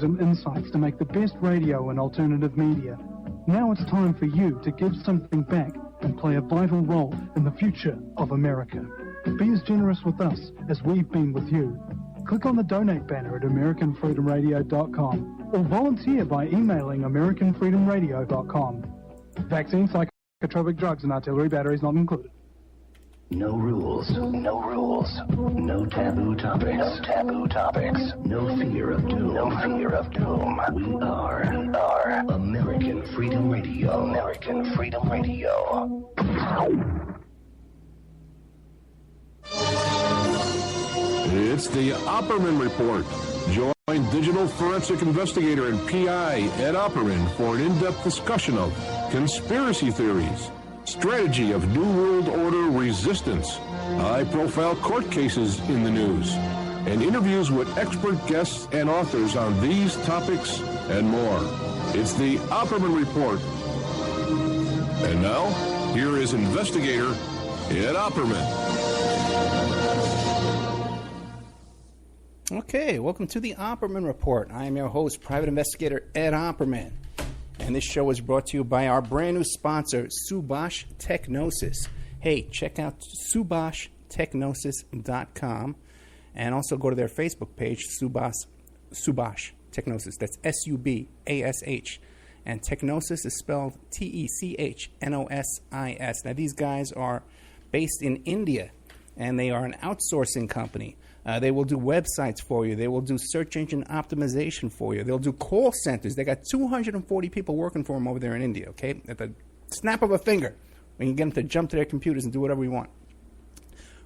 and insights to make the best radio and alternative media. Now it's time for you to give something back and play a vital role in the future of America. Be as generous with us as we've been with you. Click on the donate banner at AmericanFreedomRadio.com or volunteer by emailing AmericanFreedomRadio.com. Vaccine, psychotropic drugs, and artillery batteries not included. No rules, no rules, no taboo topics, no taboo topics, no fear of doom, no fear of doom. We are American Freedom Radio, American Freedom Radio. It's the Opperman Report. Join digital forensic investigator and PI Ed Opperman for an in-depth discussion of conspiracy theories, strategy of New World Order resistance, high-profile court cases in the news, and interviews with expert guests and authors on these topics and more. It's the Opperman Report. And now, here is investigator Ed Opperman. Okay, welcome to the Opperman Report. I am your host, Private Investigator Ed Opperman. And this show is brought to you by our brand new sponsor, Subash Technosis. Hey, check out SubashTechnosis.com and also go to their Facebook page, Subash Technosis. That's S-U-B-A-S-H. And Technosis is spelled T-E-C-H-N-O-S-I-S. Now, these guys are based in India, and they are an outsourcing company. They will do websites for you. They will do search engine optimization for you. They'll do call centers. They got 240 people working for them over there in India, okay? At the snap of a finger, we can get them to jump to their computers and do whatever we want.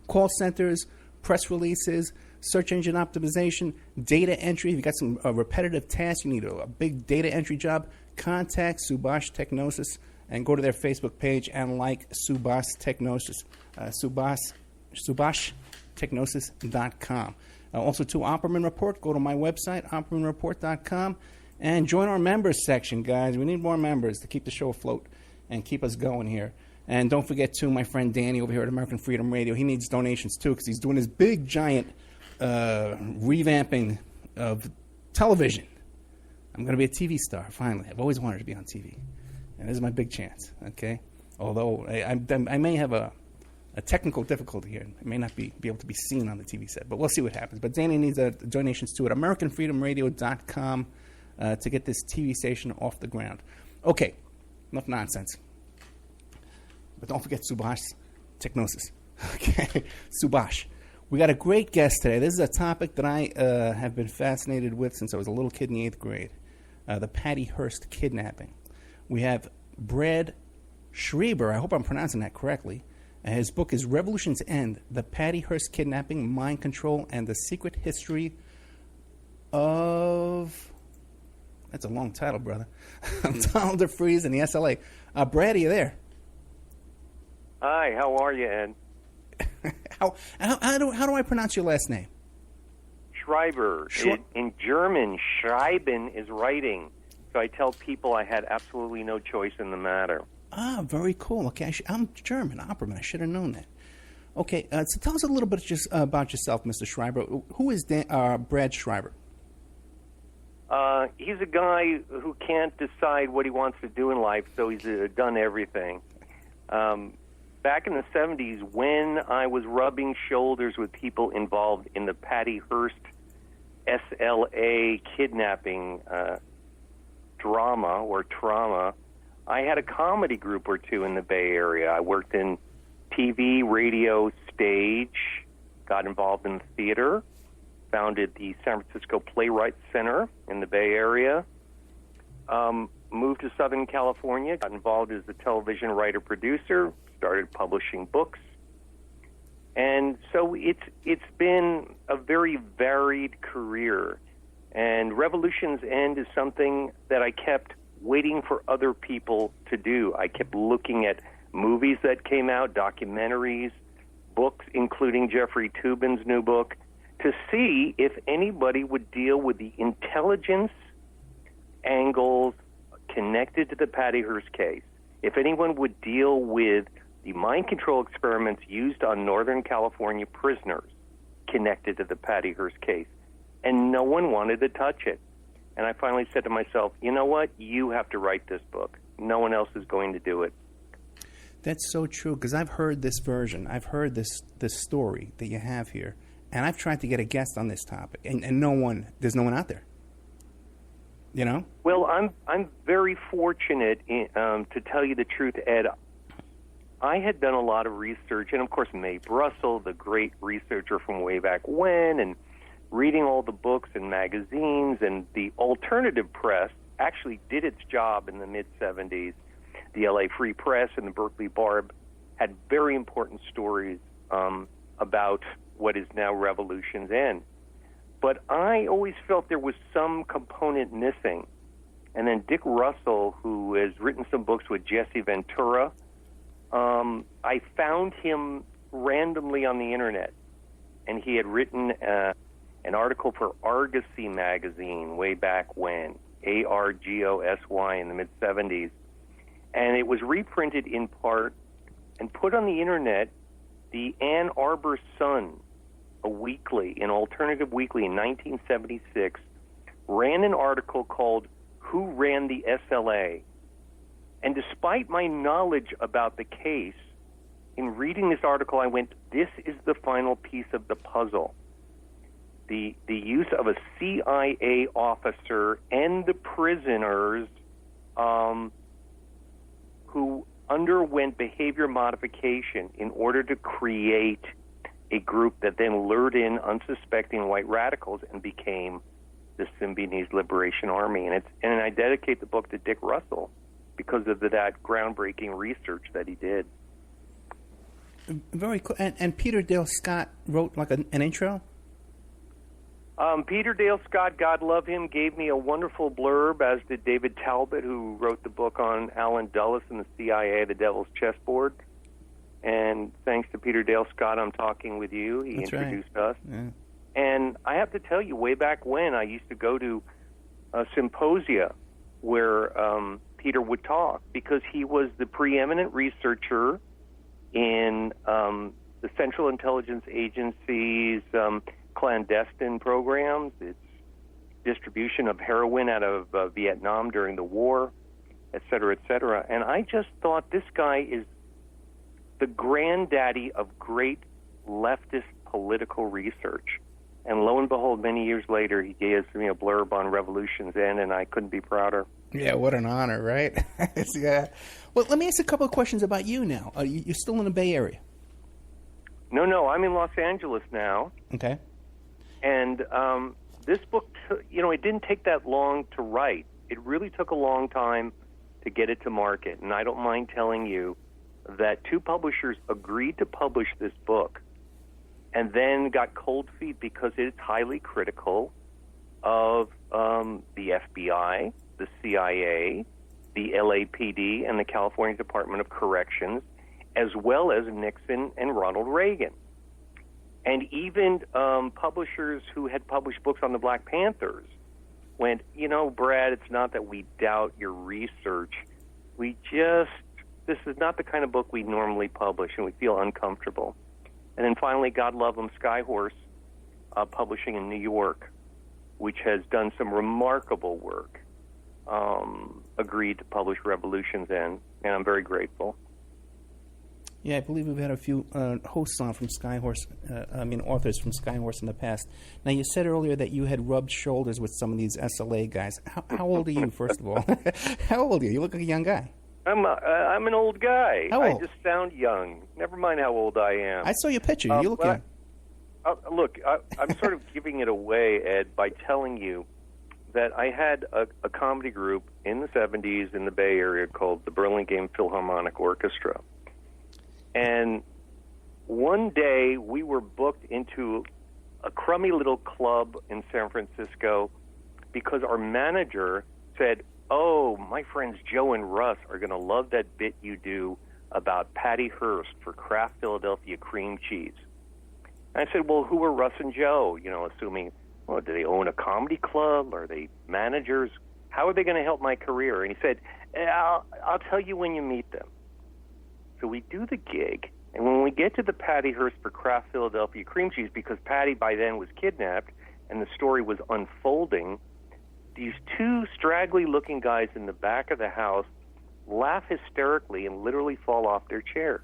Call centers, press releases, search engine optimization, data entry. If you got some repetitive tasks, you need a big data entry job, contact Subash Technosis and go to their Facebook page and like Subash Technosis. SubashTechnosis.com. Also to Opperman Report, go to my website, OppermanReport.com, and join our members section, guys. We need more members to keep the show afloat and keep us going here. And don't forget, too, my friend Danny over here at American Freedom Radio. He needs donations, too, because he's doing his big, giant revamping of television. I'm going to be a TV star, finally. I've always wanted to be on TV. And this is my big chance, okay? Although I may have a technical difficulty here. It may not be able to be seen on the TV set, but we'll see what happens. But Danny needs donations too at AmericanFreedomRadio.com to get this TV station off the ground. Okay, enough nonsense. But don't forget Subash Technosis. Okay, Subash. We got a great guest today. This is a topic that I have been fascinated with since I was a little kid in the 8th grade. The Patty Hearst Kidnapping. We have Brad Schreiber. I hope I'm pronouncing that correctly. His book is Revolution's End, The Patty Hearst Kidnapping, Mind Control, and the Secret History of... That's a long title, brother. Donald DeFreeze and the SLA. Brad, are you there? Hi, how are you, Ed? How do I pronounce your last name? Schreiber. In German, Schreiben is writing. So I tell people I had absolutely no choice in the matter. Ah, very cool. Okay, I'm German, Opperman. I should have known that. Okay, so tell us a little bit just about yourself, Mr. Schreiber. Who is Brad Schreiber? He's a guy who can't decide what he wants to do in life, so he's done everything. Back in the 70s, when I was rubbing shoulders with people involved in the Patty Hearst SLA kidnapping drama or trauma, I had a comedy group or two in the Bay Area. I worked in TV, radio, stage, got involved in theater, founded the San Francisco Playwrights Center in the Bay Area, moved to Southern California, got involved as a television writer-producer, started publishing books. And so it's been a very varied career. And Revolution's End is something that I kept waiting for other people to do. I kept looking at movies that came out, documentaries, books, including Jeffrey Toobin's new book, to see if anybody would deal with the intelligence angles connected to the Patty Hearst case. If anyone would deal with the mind control experiments used on Northern California prisoners connected to the Patty Hearst case. And no one wanted to touch it. And I finally said to myself, you know what? You have to write this book. No one else is going to do it. That's so true, because I've heard this version. I've heard this story that you have here, and I've tried to get a guest on this topic, and there's no one out there. You know? Well, I'm very fortunate to tell you the truth, Ed. I had done a lot of research, and of course Mae Brussell, the great researcher from way back when, and reading all the books and magazines, and the alternative press actually did its job in the mid-'70s. The LA Free Press and the Berkeley Barb had very important stories about what is now Revolution's End. But I always felt there was some component missing. And then Dick Russell, who has written some books with Jesse Ventura, I found him randomly on the internet. And he had written an article for Argosy magazine way back when, Argosy in the mid-'70s. And it was reprinted in part and put on the internet. The Ann Arbor Sun, a weekly, an alternative weekly in 1976, ran an article called Who Ran the SLA? And despite my knowledge about the case, in reading this article, I went, this is the final piece of the puzzle. The use of a CIA officer and the prisoners who underwent behavior modification in order to create a group that then lured in unsuspecting white radicals and became the Symbionese Liberation Army. And I dedicate the book to Dick Russell because of that groundbreaking research that he did. Very cool. And Peter Dale Scott wrote like an intro? Peter Dale Scott, God love him, gave me a wonderful blurb, as did David Talbot, who wrote the book on Allen Dulles and the CIA, The Devil's Chessboard. And thanks to Peter Dale Scott, I'm talking with you. He introduced us. Yeah. And I have to tell you, way back when, I used to go to symposia where Peter would talk, because he was the preeminent researcher in the Central Intelligence Agency's clandestine programs, its distribution of heroin out of Vietnam during the war, et cetera, et cetera. And I just thought, this guy is the granddaddy of great leftist political research. And lo and behold, many years later, he gave me a blurb on Revolution's End, and I couldn't be prouder. Yeah, what an honor, right? Yeah. Well, let me ask a couple of questions about you now. You're still in the Bay Area? No, I'm in Los Angeles now. Okay. And this book, it didn't take that long to write. It really took a long time to get it to market. And I don't mind telling you that two publishers agreed to publish this book and then got cold feet because it's highly critical of the FBI, the CIA, the LAPD, and the California Department of Corrections, as well as Nixon and Ronald Reagan. And even publishers who had published books on the Black Panthers went, Brad, it's not that we doubt your research. This is not the kind of book we normally publish, and we feel uncomfortable. And then finally, God love them, Skyhorse Publishing in New York, which has done some remarkable work, agreed to publish Revolution's End, and I'm very grateful. Yeah, I believe we've had a few hosts on from Skyhorse, authors from Skyhorse in the past. Now, you said earlier that you had rubbed shoulders with some of these SLA guys. How old are you, first of all? How old are you? You look like a young guy. I'm an old guy. How old? I just sound young. Never mind how old I am. I saw your picture. You look young. I'm sort of giving it away, Ed, by telling you that I had a comedy group in the 70s in the Bay Area called the Burlingame Philharmonic Orchestra. And one day we were booked into a crummy little club in San Francisco because our manager said, "Oh, my friends Joe and Russ are going to love that bit you do about Patty Hearst for Kraft Philadelphia cream cheese." And I said, "Well, who are Russ and Joe?" Assuming, do they own a comedy club? Are they managers? How are they going to help my career? And he said, I'll tell you when you meet them. So we do the gig, and when we get to the Patty Hearst for Kraft Philadelphia cream cheese, because Patty by then was kidnapped and the story was unfolding, these two straggly-looking guys in the back of the house laugh hysterically and literally fall off their chairs.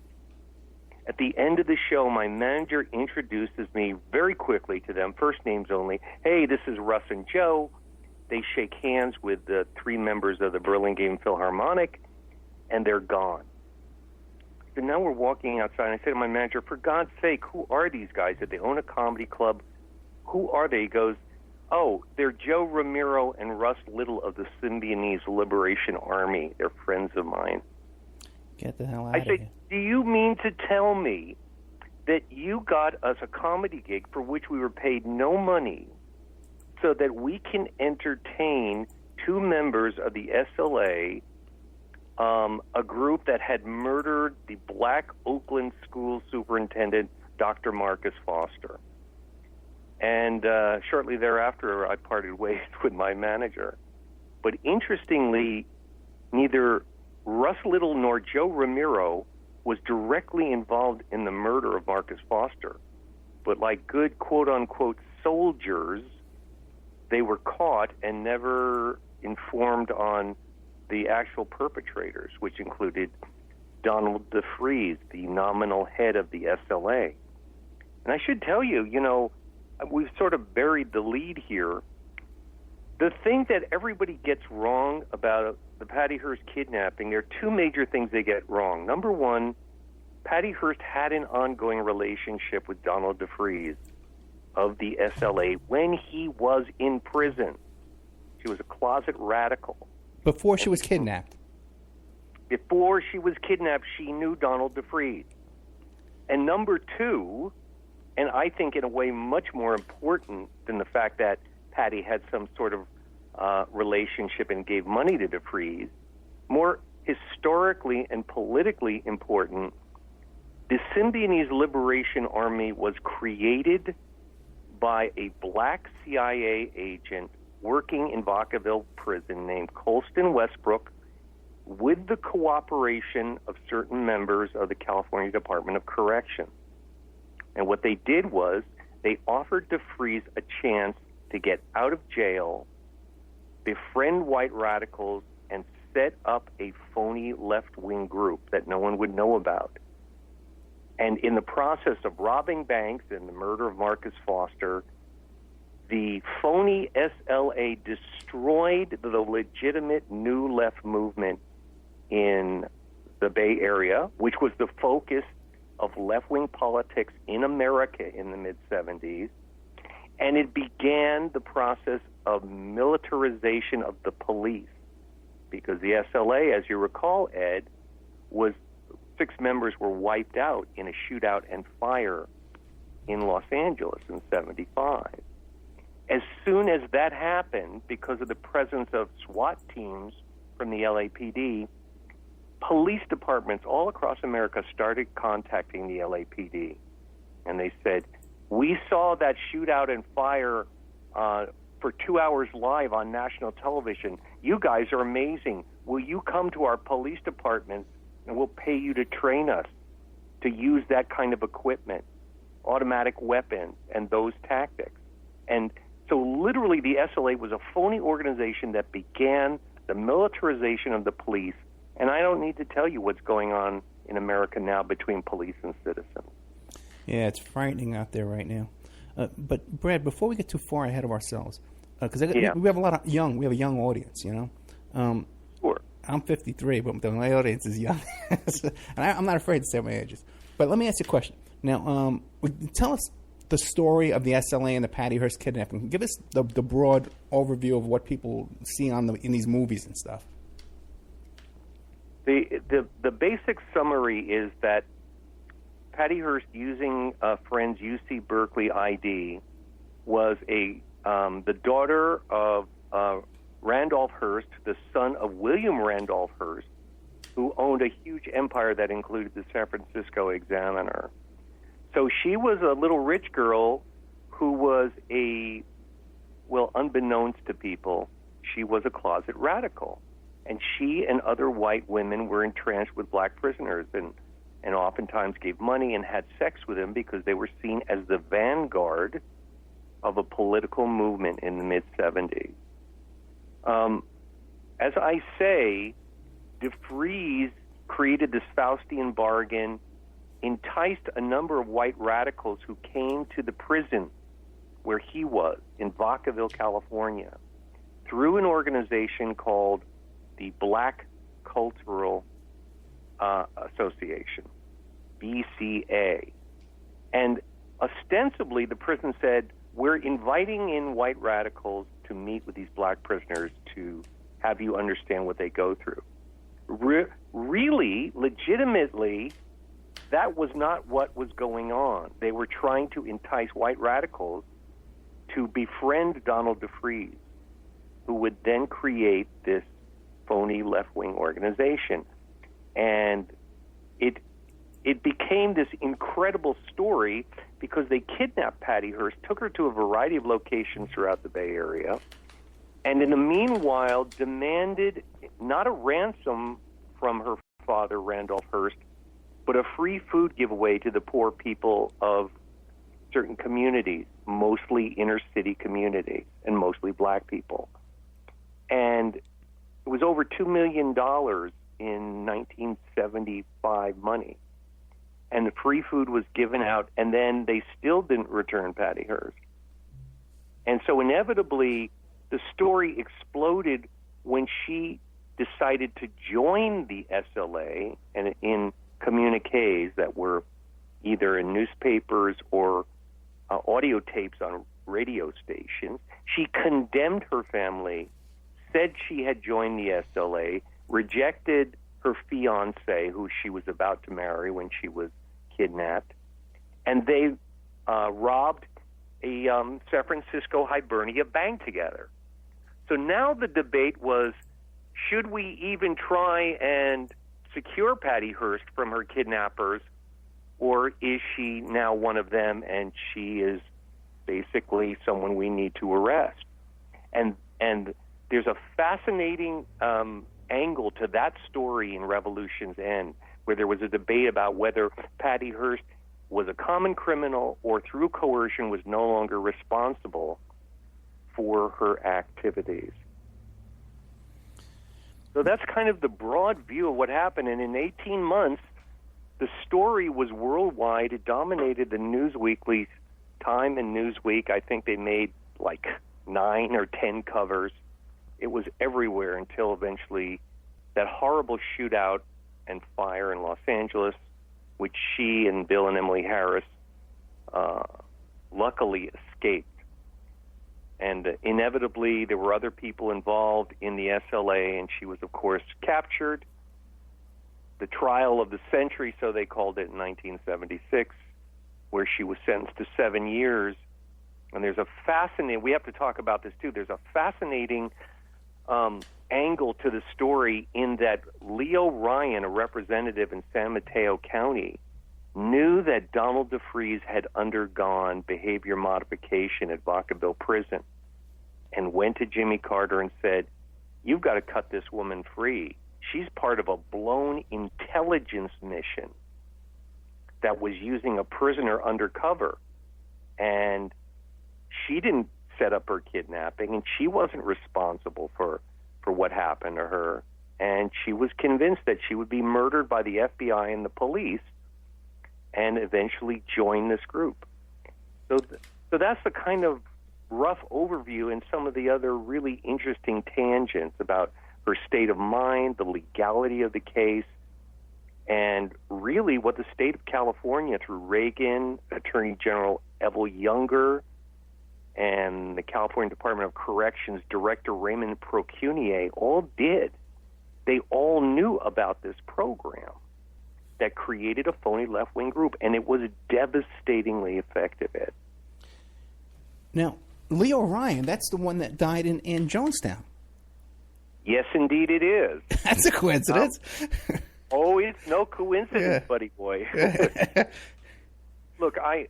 At the end of the show, my manager introduces me very quickly to them, first names only. Hey, this is Russ and Joe. They shake hands with the three members of the Burlingame Philharmonic, and they're gone. So now we're walking outside, and I say to my manager, for God's sake, who are these guys? Did they own a comedy club? Who are they? He goes, oh, they're Joe Ramiro and Russ Little of the Symbionese Liberation Army. They're friends of mine. Get the hell out of here. I said, do you mean to tell me that you got us a comedy gig for which we were paid no money so that we can entertain two members of the SLA, a group that had murdered the black Oakland school superintendent, Dr. Marcus Foster? And shortly thereafter, I parted ways with my manager. But interestingly, neither Russ Little nor Joe Ramiro was directly involved in the murder of Marcus Foster. But like good quote-unquote soldiers, they were caught and never informed on the actual perpetrators, which included Donald DeFreeze, the nominal head of the SLA. And I should tell you, we've sort of buried the lead here. The thing that everybody gets wrong about the Patty Hearst kidnapping, there are two major things they get wrong. Number one, Patty Hearst had an ongoing relationship with Donald DeFreeze of the SLA when he was in prison. She was a closet radical. Before she was kidnapped? Before she was kidnapped, she knew Donald DeFreeze. And number two, and I think in a way much more important than the fact that Patty had some sort of relationship and gave money to DeFreeze, more historically and politically important, the Symbionese Liberation Army was created by a black CIA agent working in Vacaville prison named Colston Westbrook with the cooperation of certain members of the California Department of Correction. And what they did was they offered DeFreeze a chance to get out of jail, befriend white radicals, and set up a phony left-wing group that no one would know about. And in the process of robbing banks and the murder of Marcus Foster, the phony SLA destroyed the legitimate new left movement in the Bay Area, which was the focus of left-wing politics in America in the mid-'70s, and it began the process of militarization of the police, because the SLA, as you recall, Ed, was 6 members were wiped out in a shootout and fire in Los Angeles in '75. As soon as that happened, because of the presence of SWAT teams from the LAPD, police departments all across America started contacting the LAPD. And they said, we saw that shootout and fire for 2 hours live on national television. You guys are amazing. Will you come to our police departments and we'll pay you to train us to use that kind of equipment, automatic weapons, and those tactics? And so literally the SLA was a phony organization that began the militarization of the police. And I don't need to tell you what's going on in America now between police and citizens. Yeah, it's frightening out there right now. But Brad, before we get too far ahead of ourselves, because we have a young audience, Sure. I'm 53, but my audience is young, and I'm not afraid to say my ages. But let me ask you a question. Now, tell us the story of the SLA and the Patty Hearst kidnapping. Give us the broad overview of what people see in these movies and stuff. The basic summary is that Patty Hearst, using a friend's UC Berkeley ID, was the daughter of Randolph Hearst, the son of William Randolph Hearst, who owned a huge empire that included the San Francisco Examiner. So she was a little rich girl who was unbeknownst to people, she was a closet radical. And she and other white women were entranced with black prisoners and oftentimes gave money and had sex with them because they were seen as the vanguard of a political movement in the mid-'70s. As I say, DeFreeze created this Faustian bargain, enticed a number of white radicals who came to the prison where he was in Vacaville, California, through an organization called the Black Cultural Association, BCA. And ostensibly, the prison said, we're inviting in white radicals to meet with these black prisoners to have you understand what they go through. Really, legitimately, that was not what was going on. They were trying to entice white radicals to befriend Donald DeFreeze, who would then create this phony left-wing organization. And it became this incredible story because they kidnapped Patty Hearst, took her to a variety of locations throughout the Bay Area, and in the meanwhile demanded not a ransom from her father, Randolph Hearst, but a free food giveaway to the poor people of certain communities, mostly inner-city communities, and mostly black people. And it was over $2 million in 1975 money. And the free food was given out, and then they still didn't return Patty Hearst. And so inevitably, the story exploded when she decided to join the SLA, and in communiques that were either in newspapers or audio tapes on radio stations. She condemned her family, said she had joined the SLA, rejected her fiancé, who she was about to marry when she was kidnapped, and they robbed a San Francisco Hibernia bank together. So now the debate was, should we even try and secure Patty Hearst from her kidnappers, or is she now one of them and she is basically someone we need to arrest? And there's a fascinating angle to that story in Revolution's End, where there was a debate about whether Patty Hearst was a common criminal or through coercion was no longer responsible for her activities. So that's kind of the broad view of what happened. And in 18 months, the story was worldwide. It dominated the Newsweekly, Time and Newsweek. I think they made like 9 or 10 covers. It was everywhere until eventually that horrible shootout and fire in Los Angeles, which she and Bill and Emily Harris luckily escaped. And inevitably, there were other people involved in the SLA, and she was, of course, captured. The trial of the century, so they called it, in 1976, where she was sentenced to 7 years. And there's a fascinating, we have to talk about this too, there's a fascinating angle to the story in that Leo Ryan, a representative in San Mateo County, knew that Donald DeFreeze had undergone behavior modification at Vacaville Prison and went to Jimmy Carter and said, you've got to cut this woman free. She's part of a blown intelligence mission that was using a prisoner undercover. And she didn't set up her kidnapping, and she wasn't responsible for what happened to her. And she was convinced that she would be murdered by the FBI and the police and eventually join this group. So that's the kind of rough overview and some of the other really interesting tangents about her state of mind, the legality of the case, and really what the state of California, through Reagan, Attorney General Evel Younger, and the California Department of Corrections Director Raymond Procunier all did. They all knew about this program that created a phony left-wing group, and it was devastatingly effective, Ed. Now, Leo Ryan, that's the one that died in Jonestown. Yes, indeed it is. That's a coincidence. Oh, it's no coincidence, buddy boy. Look, I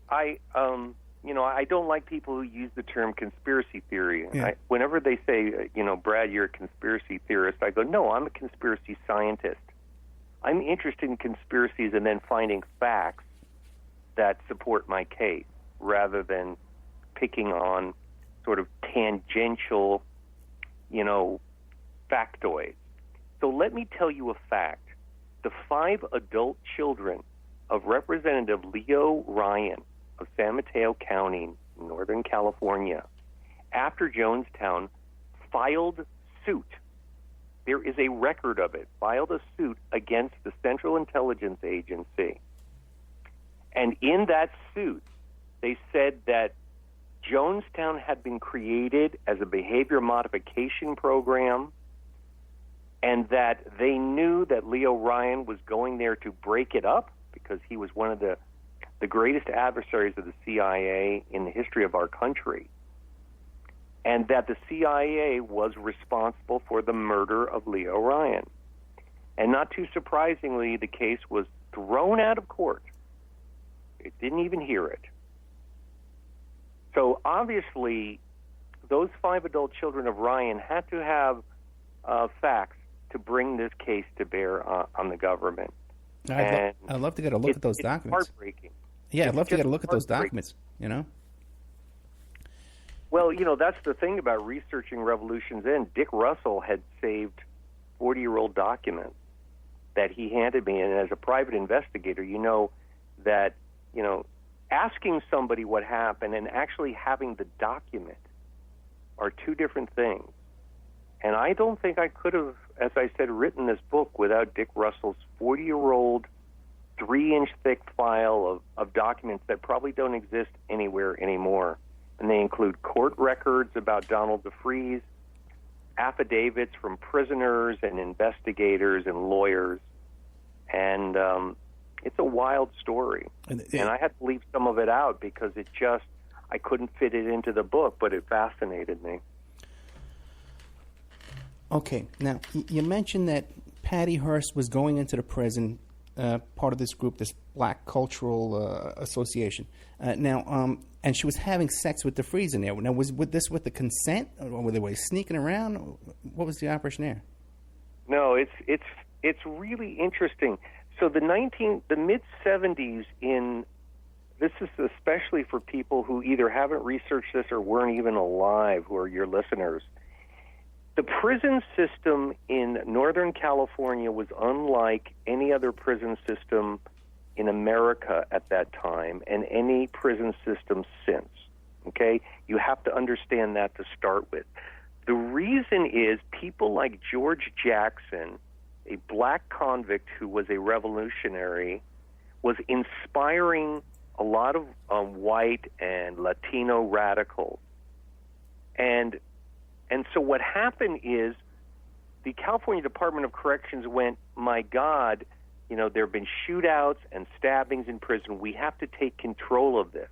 don't like people who use the term conspiracy theory. Yeah. Whenever they say, Brad, you're a conspiracy theorist, I go, no, I'm a conspiracy scientist. I'm interested in conspiracies and then finding facts that support my case rather than picking on sort of tangential, factoids. So let me tell you a fact. The 5 adult children of Representative Leo Ryan of San Mateo County, Northern California, after Jonestown, filed suit. There is a record of it, filed a suit against the Central Intelligence Agency. And in that suit, they said that Jonestown had been created as a behavior modification program, and that they knew that Leo Ryan was going there to break it up because he was one of the greatest adversaries of the CIA in the history of our country, and that the CIA was responsible for the murder of Leo Ryan. And not too surprisingly, the case was thrown out of court. It didn't even hear it. So obviously, those 5 adult children of Ryan had to have facts to bring this case to bear on the government. I'd love to get a look at those documents. It's heartbreaking. Yeah, I'd love to get a look at those documents, you know? Well, you know, that's the thing about researching Revolution's End. Dick Russell had saved 40-year-old documents that he handed me, and as a private investigator, you know that, you know, asking somebody what happened and actually having the document are two different things. And I don't think I could have, as I said, written this book without Dick Russell's 40-year-old, 3-inch thick file of documents that probably don't exist anywhere anymore. And they include court records about Donald DeFreeze, affidavits from prisoners and investigators and lawyers. And it's a wild story. And I had to leave some of it out because I couldn't fit it into the book, but it fascinated me. Okay, now, you mentioned that Patty Hearst was going into the prison, part of this group, this Black Cultural Association. And she was having sex with DeFreeze in there. Now, was this with the consent, or were they sneaking around? What was the operation there? No, it's really interesting. So the mid-'70s this is especially for people who either haven't researched this or weren't even alive, who are your listeners. The prison system in Northern California was unlike any other prison system in America at that time and any prison system since. Okay? You have to understand that to start with. The reason is people like George Jackson, a black convict who was a revolutionary, was inspiring a lot of white and Latino radicals. And so what happened is the California Department of Corrections went, my God, you know, there have been shootouts and stabbings in prison. We have to take control of this.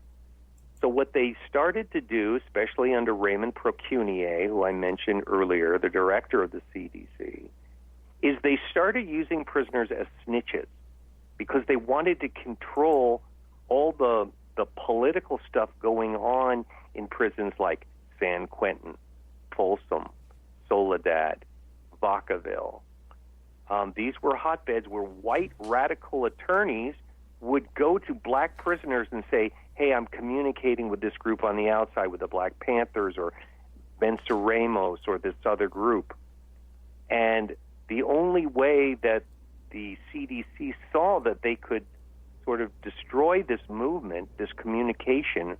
So what they started to do, especially under Raymond Procunier, who I mentioned earlier, the director of the CDC, is they started using prisoners as snitches because they wanted to control all the political stuff going on in prisons like San Quentin, Folsom, Soledad, Vacaville. These were hotbeds where white radical attorneys would go to black prisoners and say, hey, I'm communicating with this group on the outside, with the Black Panthers or Venceremos or this other group. And the only way that the CDC saw that they could sort of destroy this movement, this communication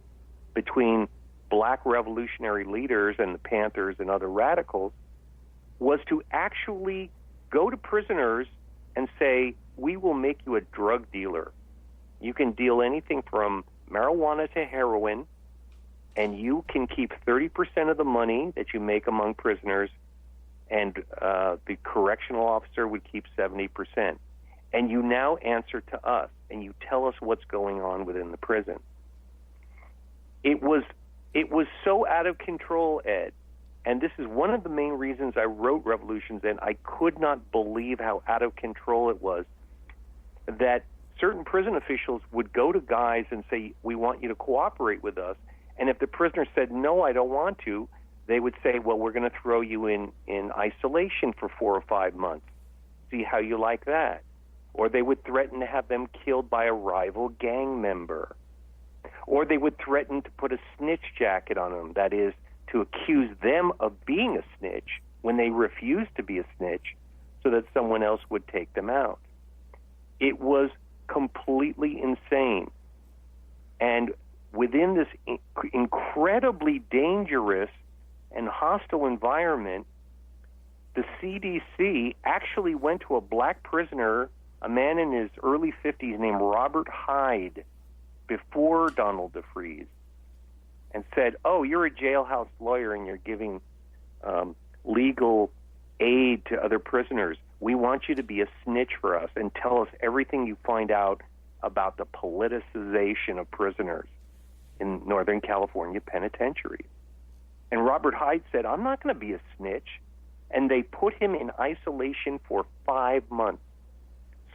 between black revolutionary leaders and the Panthers and other radicals, was to actually go to prisoners and say, we will make you a drug dealer. You can deal anything from marijuana to heroin, and you can keep 30% of the money that you make among prisoners, and the correctional officer would keep 70%. And you now answer to us, and you tell us what's going on within the prison. It was so out of control, Ed, and this is one of the main reasons I wrote Revolution's End. I could not believe how out of control it was, that certain prison officials would go to guys and say, we want you to cooperate with us. And if the prisoner said, no, I don't want to, they would say, well, we're going to throw you in isolation for 4 or 5 months. See how you like that. Or they would threaten to have them killed by a rival gang member. Or they would threaten to put a snitch jacket on them, that is, to accuse them of being a snitch when they refused to be a snitch so that someone else would take them out. It was completely insane. And within this incredibly dangerous and hostile environment, the CDC actually went to a black prisoner, a man in his early 50s named Robert Hyde, before Donald DeFreeze, and said, oh, you're a jailhouse lawyer and you're giving legal aid to other prisoners. We want you to be a snitch for us and tell us everything you find out about the politicization of prisoners in Northern California penitentiaries. And Robert Hyde said, I'm not going to be a snitch. And they put him in isolation for 5 months.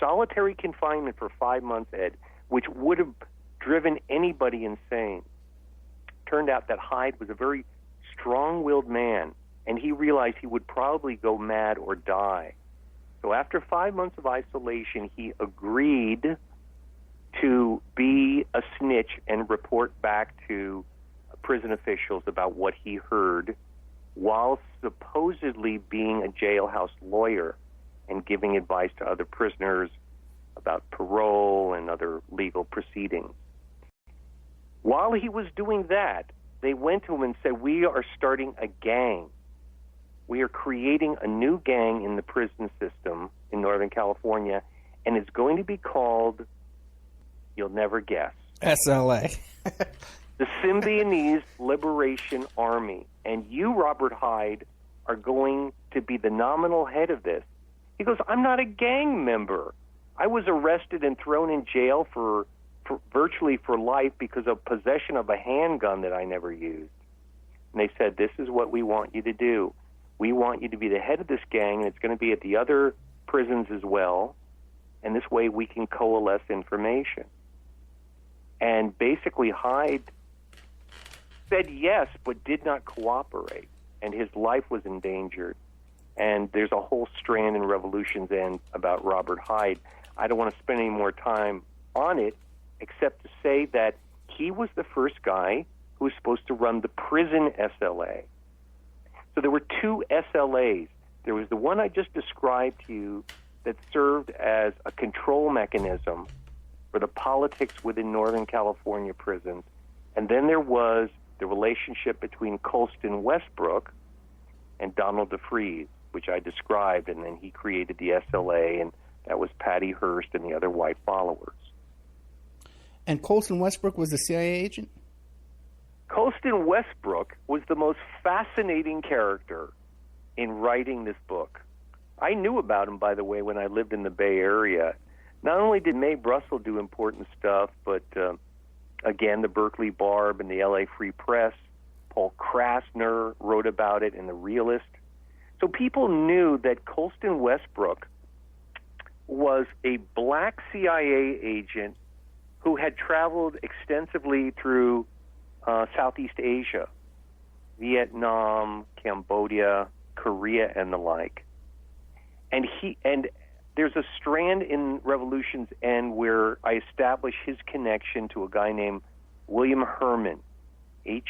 Solitary confinement for 5 months, Ed, which would have driven anybody insane. Turned out that Hyde was a very strong-willed man, and he realized he would probably go mad or die. So after 5 months of isolation, he agreed to be a snitch and report back to prison officials about what he heard, while supposedly being a jailhouse lawyer and giving advice to other prisoners about parole and other legal proceedings. While he was doing that, they went to him and said, we are starting a gang. We are creating a new gang in the prison system in Northern California, and it's going to be called, you'll never guess, SLA. the Symbionese Liberation Army. And you, Robert Hyde, are going to be the nominal head of this. He goes, I'm not a gang member. I was arrested and thrown in jail for virtually for life because of possession of a handgun that I never used. And they said, this is what we want you to do. We want you to be the head of this gang, and it's going to be at the other prisons as well. And this way we can coalesce information. And basically Hyde said yes, but did not cooperate, and his life was endangered. And there's a whole strand in Revolution's End about Robert Hyde. I don't want to spend any more time on it, except to say that he was the first guy who was supposed to run the prison SLA. So there were two SLAs. There was the one I just described to you that served as a control mechanism for the politics within Northern California prisons. And then there was the relationship between Colston Westbrook and Donald DeFreeze, which I described, and then he created the SLA, and that was Patty Hearst and the other white followers. And Colston Westbrook was the CIA agent? Colston Westbrook was the most fascinating character in writing this book. I knew about him, by the way, when I lived in the Bay Area. Not only did Mae Brussell do important stuff, but again, the Berkeley Barb and the LA Free Press. Paul Krasner wrote about it in The Realist. So people knew that Colston Westbrook was a black CIA agent who had traveled extensively through Southeast Asia, Vietnam, Cambodia, Korea, and the like. And there's a strand in Revolution's End where I establish his connection to a guy named William Herman, Herrmann,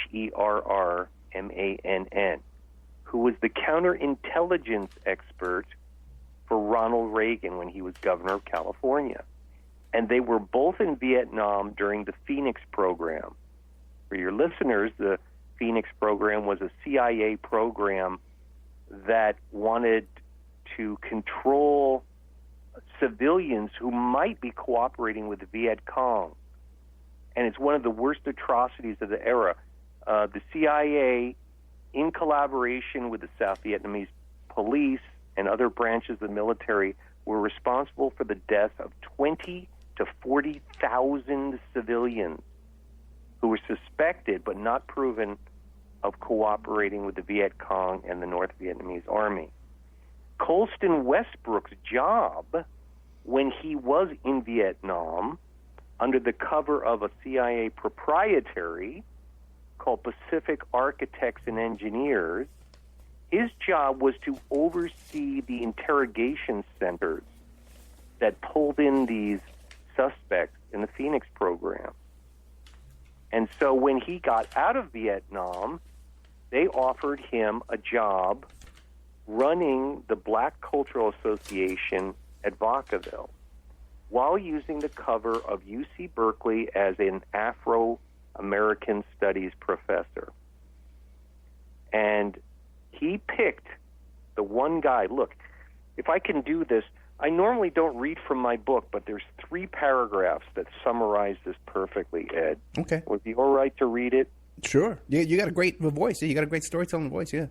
who was the counterintelligence expert for Ronald Reagan when he was governor of California. And they were both in Vietnam during the Phoenix program. For your listeners, the Phoenix program was a CIA program that wanted to control civilians who might be cooperating with the Viet Cong. And it's one of the worst atrocities of the era. The CIA, in collaboration with the South Vietnamese police and other branches of the military, were responsible for the death of 20 to 40,000 civilians who were suspected but not proven of cooperating with the Viet Cong and the North Vietnamese Army. Colston Westbrook's job when he was in Vietnam under the cover of a CIA proprietary called Pacific Architects and Engineers, his job was to oversee the interrogation centers that pulled in these suspects in the Phoenix program. And so when he got out of Vietnam, they offered him a job running the Black Cultural Association at Vacaville while using the cover of UC Berkeley as an Afro-American Studies professor. And he picked the one guy. Look, if I can do this, I normally don't read from my book, but there's 3 paragraphs that summarize this perfectly, Ed. Okay. Would it be all right to read it? Sure. You got a great voice. You got a great storytelling voice, yeah.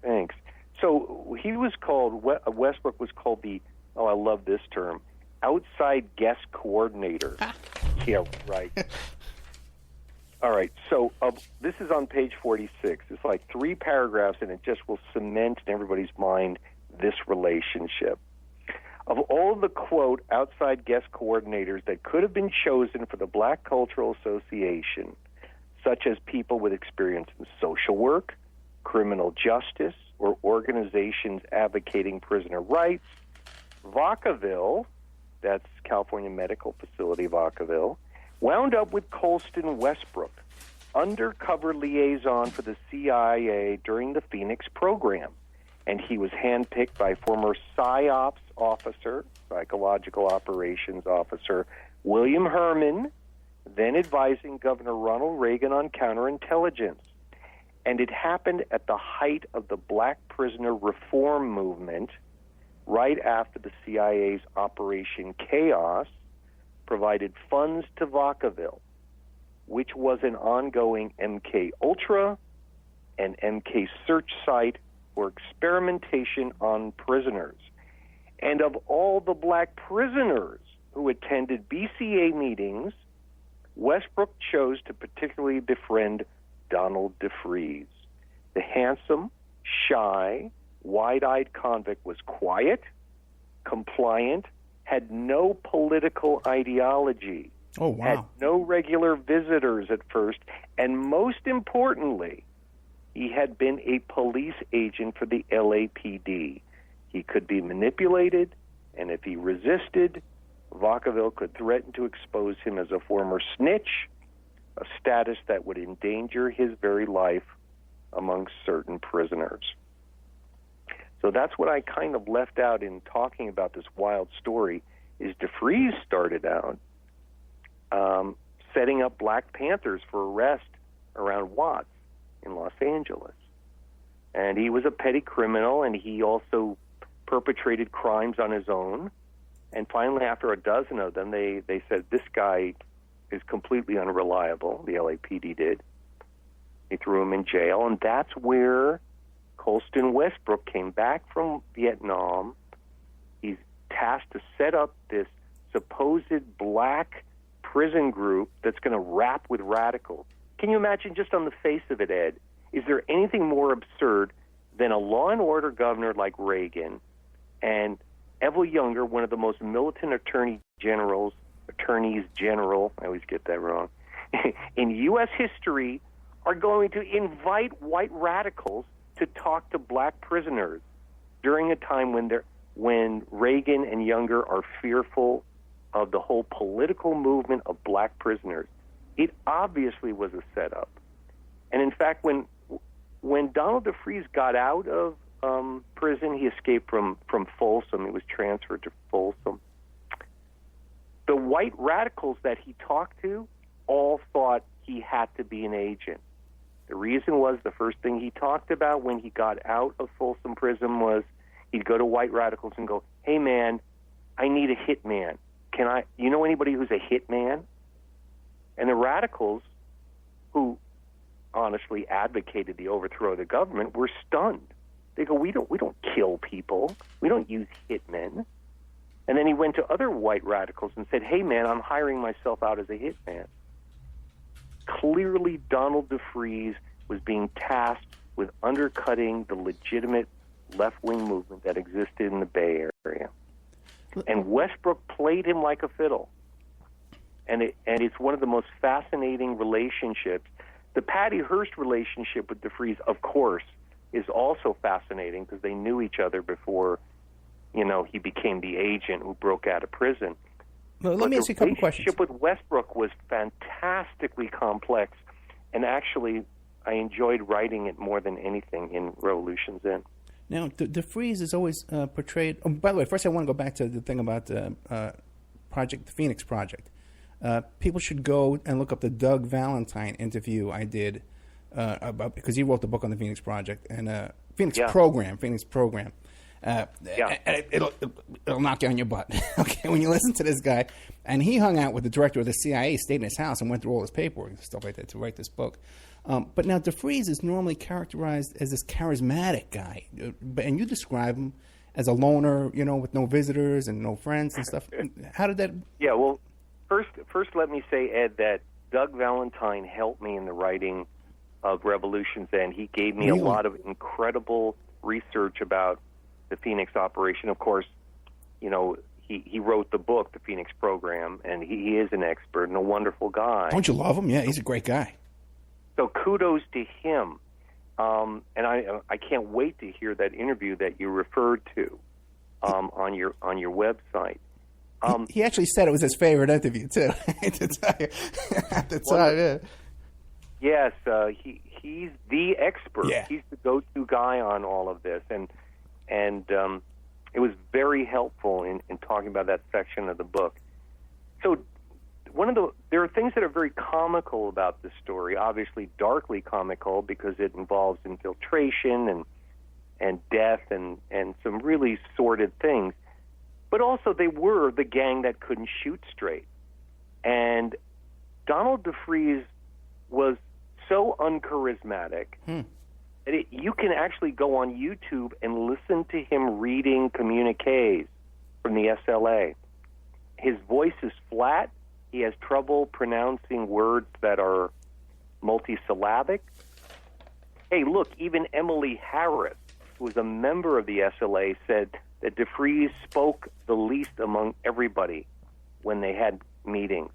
Thanks. So he was called, Westbrook was called the, I love this term, outside guest coordinator. Yeah, right. All right, so this is on page 46. It's like 3 paragraphs, and it just will cement in everybody's mind this relationship. Of all the, quote, outside guest coordinators that could have been chosen for the Black Cultural Association, such as people with experience in social work, criminal justice, or organizations advocating prisoner rights, Vacaville, that's California Medical Facility Vacaville, wound up with Colston Westbrook, undercover liaison for the CIA during the Phoenix program. And he was handpicked by former PSYOPs officer, psychological operations officer, William Herman, then advising Governor Ronald Reagan on counterintelligence. And it happened at the height of the Black prisoner reform movement, right after the CIA's Operation Chaos provided funds to Vacaville, which was an ongoing MK Ultra and MK search site for experimentation on prisoners. And of all the Black prisoners who attended BCA meetings, Westbrook chose to particularly befriend Donald DeFreeze. The handsome, shy, wide-eyed convict was quiet, compliant, had no political ideology, had no regular visitors at first, and most importantly, he had been a police agent for the LAPD. He could be manipulated, and if he resisted, Vacaville could threaten to expose him as a former snitch, a status that would endanger his very life amongst certain prisoners. So that's what I kind of left out in talking about this wild story, is DeFreeze started out setting up Black Panthers for arrest around Watts in Los Angeles. And he was a petty criminal, and he also perpetrated crimes on his own. And finally, after a dozen of them, they said, this guy is completely unreliable, the LAPD did. They threw him in jail, and that's where Colston Westbrook came back from Vietnam. He's tasked to set up this supposed Black prison group that's going to rap with radicals. Can you imagine, just on the face of it, Ed, is there anything more absurd than a law and order governor like Reagan and Evel Younger, one of the most militant attorneys general, I always get that wrong, in U.S. history, are going to invite white radicals to talk to Black prisoners during a time when Reagan and Younger are fearful of the whole political movement of Black prisoners. It obviously was a setup. And in fact, when Donald DeFreeze got out of prison, he escaped from Folsom. He was transferred to Folsom. The white radicals that he talked to all thought he had to be an agent. The reason was the first thing he talked about when he got out of Folsom Prison was he'd go to white radicals and go, hey, man, I need a hitman. You know anybody who's a hitman? And the radicals, who honestly advocated the overthrow of the government, were stunned. They go, we don't kill people. We don't use hitmen. And then he went to other white radicals and said, hey, man, I'm hiring myself out as a hitman. Clearly, Donald DeFreeze was being tasked with undercutting the legitimate left-wing movement that existed in the Bay Area. And Westbrook played him like a fiddle. And it's one of the most fascinating relationships. The Patty Hearst relationship with DeFreeze, of course, is also fascinating because they knew each other before, he became the agent who broke out of prison. Well, let me ask you a couple questions. The relationship with Westbrook was fantastically complex, and actually, I enjoyed writing it more than anything in Revolution's End. Now, DeFreeze is always portrayed. Oh, by the way, first I want to go back to the thing about the project, the Phoenix Project. People should go and look up the Doug Valentine interview I did about, because he wrote the book on the Phoenix Project and Phoenix Program. And it'll knock you on your butt. Okay, when you listen to this guy, and he hung out with the director of the CIA, stayed in his house, and went through all his paperwork and stuff like that to write this book. But now DeFreeze is normally characterized as this charismatic guy, and you describe him as a loner, with no visitors and no friends and stuff. How did that? Yeah, well, first let me say, Ed, that Doug Valentine helped me in the writing of Revolution's End. He gave me a lot of incredible research about the Phoenix operation. Of course, he wrote the book, The Phoenix Program, and he is an expert and a wonderful guy. Don't you love him? Yeah, he's a great guy. So kudos to him. And I can't wait to hear that interview that you referred to on your website. He actually said it was his favorite interview too. To tell you at the time, yeah. Yes, he's the expert. Yeah. He's the go-to guy on all of this, and it was very helpful in talking about that section of the book. So there are things that are very comical about this story, obviously darkly comical because it involves infiltration and death and some really sordid things. But also they were the gang that couldn't shoot straight. And Donald DeFreeze was so uncharismatic that you can actually go on YouTube and listen to him reading communiques from the SLA. His voice is flat. He has trouble pronouncing words that are multisyllabic. Hey, look, even Emily Harris, who was a member of the SLA, said that DeFreeze spoke the least among everybody when they had meetings,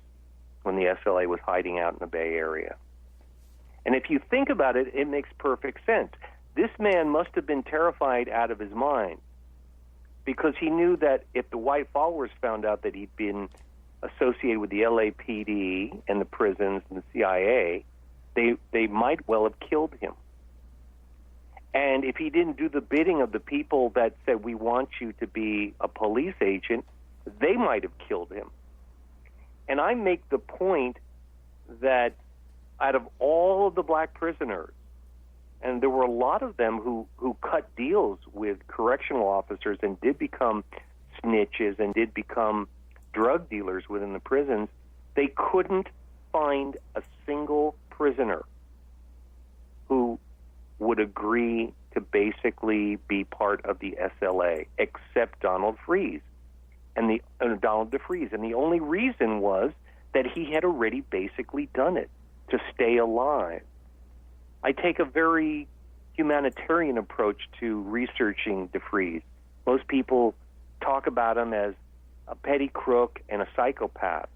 when the SLA was hiding out in the Bay Area. And if you think about it, it makes perfect sense. This man must have been terrified out of his mind because he knew that if the white followers found out that he'd been associated with the LAPD and the prisons and the CIA, they might well have killed him. And if he didn't do the bidding of the people that said, we want you to be a police agent, they might have killed him. And I make the point that out of all of the black prisoners, and there were a lot of them who cut deals with correctional officers and did become snitches and did become drug dealers within the prisons, they couldn't find a single prisoner who would agree to basically be part of the SLA except Donald DeFreeze. And the only reason was that he had already basically done it to stay alive. I take a very humanitarian approach to researching DeFreeze. Most people talk about him as a petty crook and a psychopath.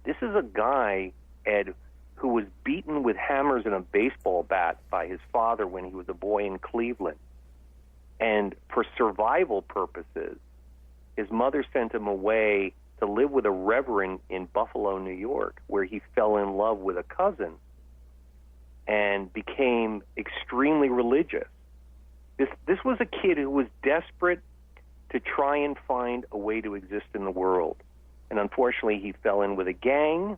This is a guy, Ed, who was beaten with hammers and a baseball bat by his father when he was a boy in Cleveland. And for survival purposes, his mother sent him away to live with a reverend in Buffalo, New York, where he fell in love with a cousin and became extremely religious. This was a kid who was desperate to try and find a way to exist in the world. And unfortunately, he fell in with a gang.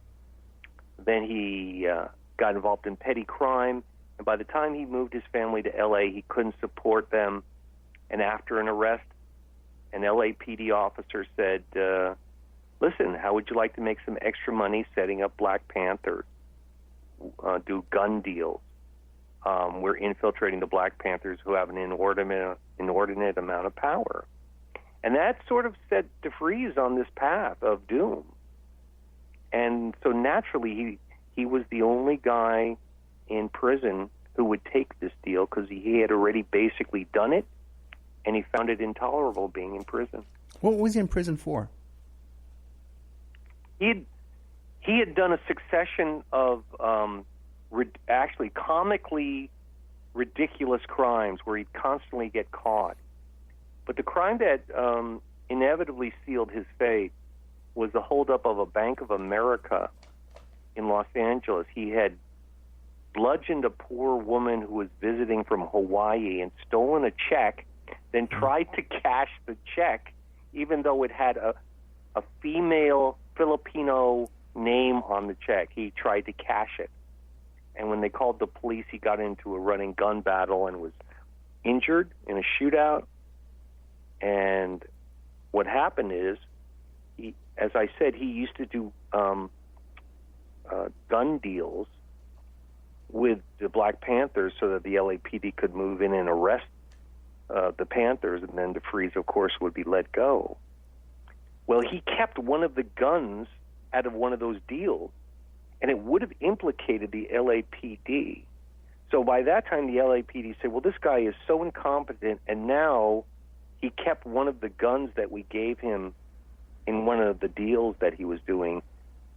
Then he got involved in petty crime. And by the time he moved his family to L.A., he couldn't support them. And after an arrest, an LAPD officer said, listen, how would you like to make some extra money setting up Black Panthers, do gun deals? We're infiltrating the Black Panthers who have an inordinate amount of power. And that sort of set DeFreeze on this path of doom. And so naturally, he was the only guy in prison who would take this deal because he had already basically done it, and he found it intolerable being in prison. What was he in prison for? He had done a succession of actually comically ridiculous crimes where he'd constantly get caught. But the crime that inevitably sealed his fate was the holdup of a Bank of America in Los Angeles. He had bludgeoned a poor woman who was visiting from Hawaii and stolen a check, then tried to cash the check, even though it had a female Filipino name on the check. He tried to cash it. And when they called the police, he got into a running gun battle and was injured in a shootout. And what happened is, as I said, he used to do gun deals with the Black Panthers so that the LAPD could move in and arrest the Panthers, and then DeFreeze, of course, would be let go. Well, he kept one of the guns out of one of those deals, and it would have implicated the LAPD. So by that time, the LAPD said, well, this guy is so incompetent, and now he kept one of the guns that we gave him in one of the deals that he was doing.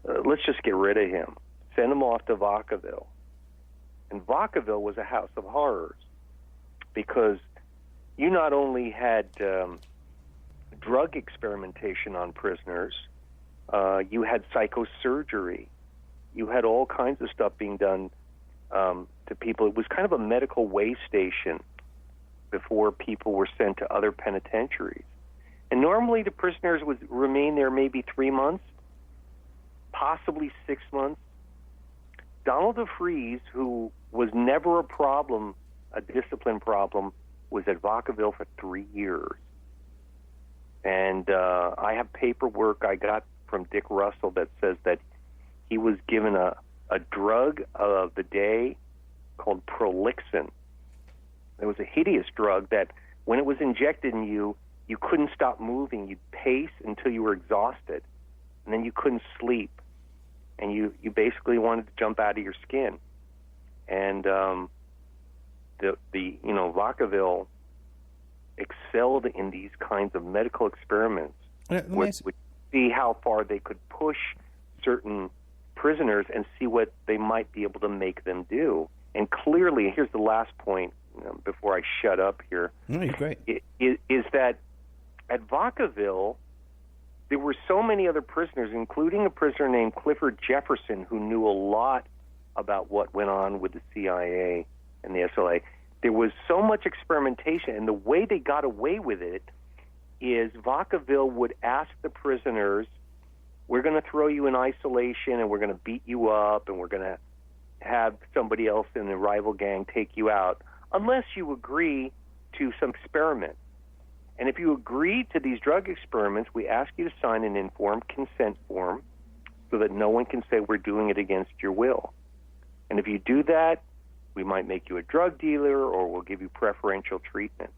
Let's just get rid of him. Send him off to Vacaville. And Vacaville was a house of horrors because you not only had drug experimentation on prisoners, you had psychosurgery, you had all kinds of stuff being done to people. It was kind of a medical way station before people were sent to other penitentiaries. And normally the prisoners would remain there maybe 3 months, possibly 6 months. Donald DeFreeze, who was never a problem, a discipline problem, was at Vacaville for 3 years. And I have paperwork I got from Dick Russell that says that he was given a drug of the day called Prolixin. It was a hideous drug that when it was injected in you, you couldn't stop moving. You'd pace until you were exhausted, and then you couldn't sleep. And you basically wanted to jump out of your skin. And Vacaville excelled in these kinds of medical experiments, which would see how far they could push certain prisoners and see what they might be able to make them do. And clearly, here's the last point before I shut up here. No, you're great. Is that at Vacaville, there were so many other prisoners, including a prisoner named Clifford Jefferson, who knew a lot about what went on with the CIA and the SLA. There was so much experimentation, and the way they got away with it is Vacaville would ask the prisoners, we're going to throw you in isolation, and we're going to beat you up, and we're going to have somebody else in the rival gang take you out, unless you agree to some experiment. And if you agree to these drug experiments, we ask you to sign an informed consent form so that no one can say we're doing it against your will. And if you do that, we might make you a drug dealer or we'll give you preferential treatment.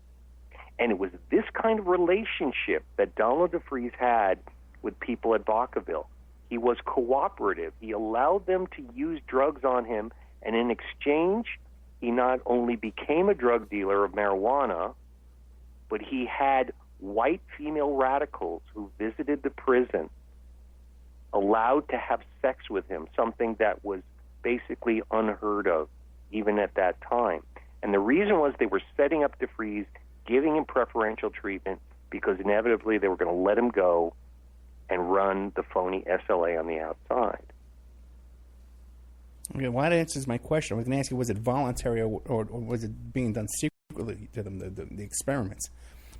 And it was this kind of relationship that Donald DeFreeze had with people at Vacaville. He was cooperative. He allowed them to use drugs on him, and in exchange, he not only became a drug dealer of marijuana, but he had white female radicals who visited the prison allowed to have sex with him, something that was basically unheard of even at that time. And the reason was they were setting up DeFreeze, giving him preferential treatment, because inevitably they were going to let him go and run the phony SLA on the outside. Okay, well, that answers my question. I was going to ask you, was it voluntary or was it being done secretly to them, the experiments?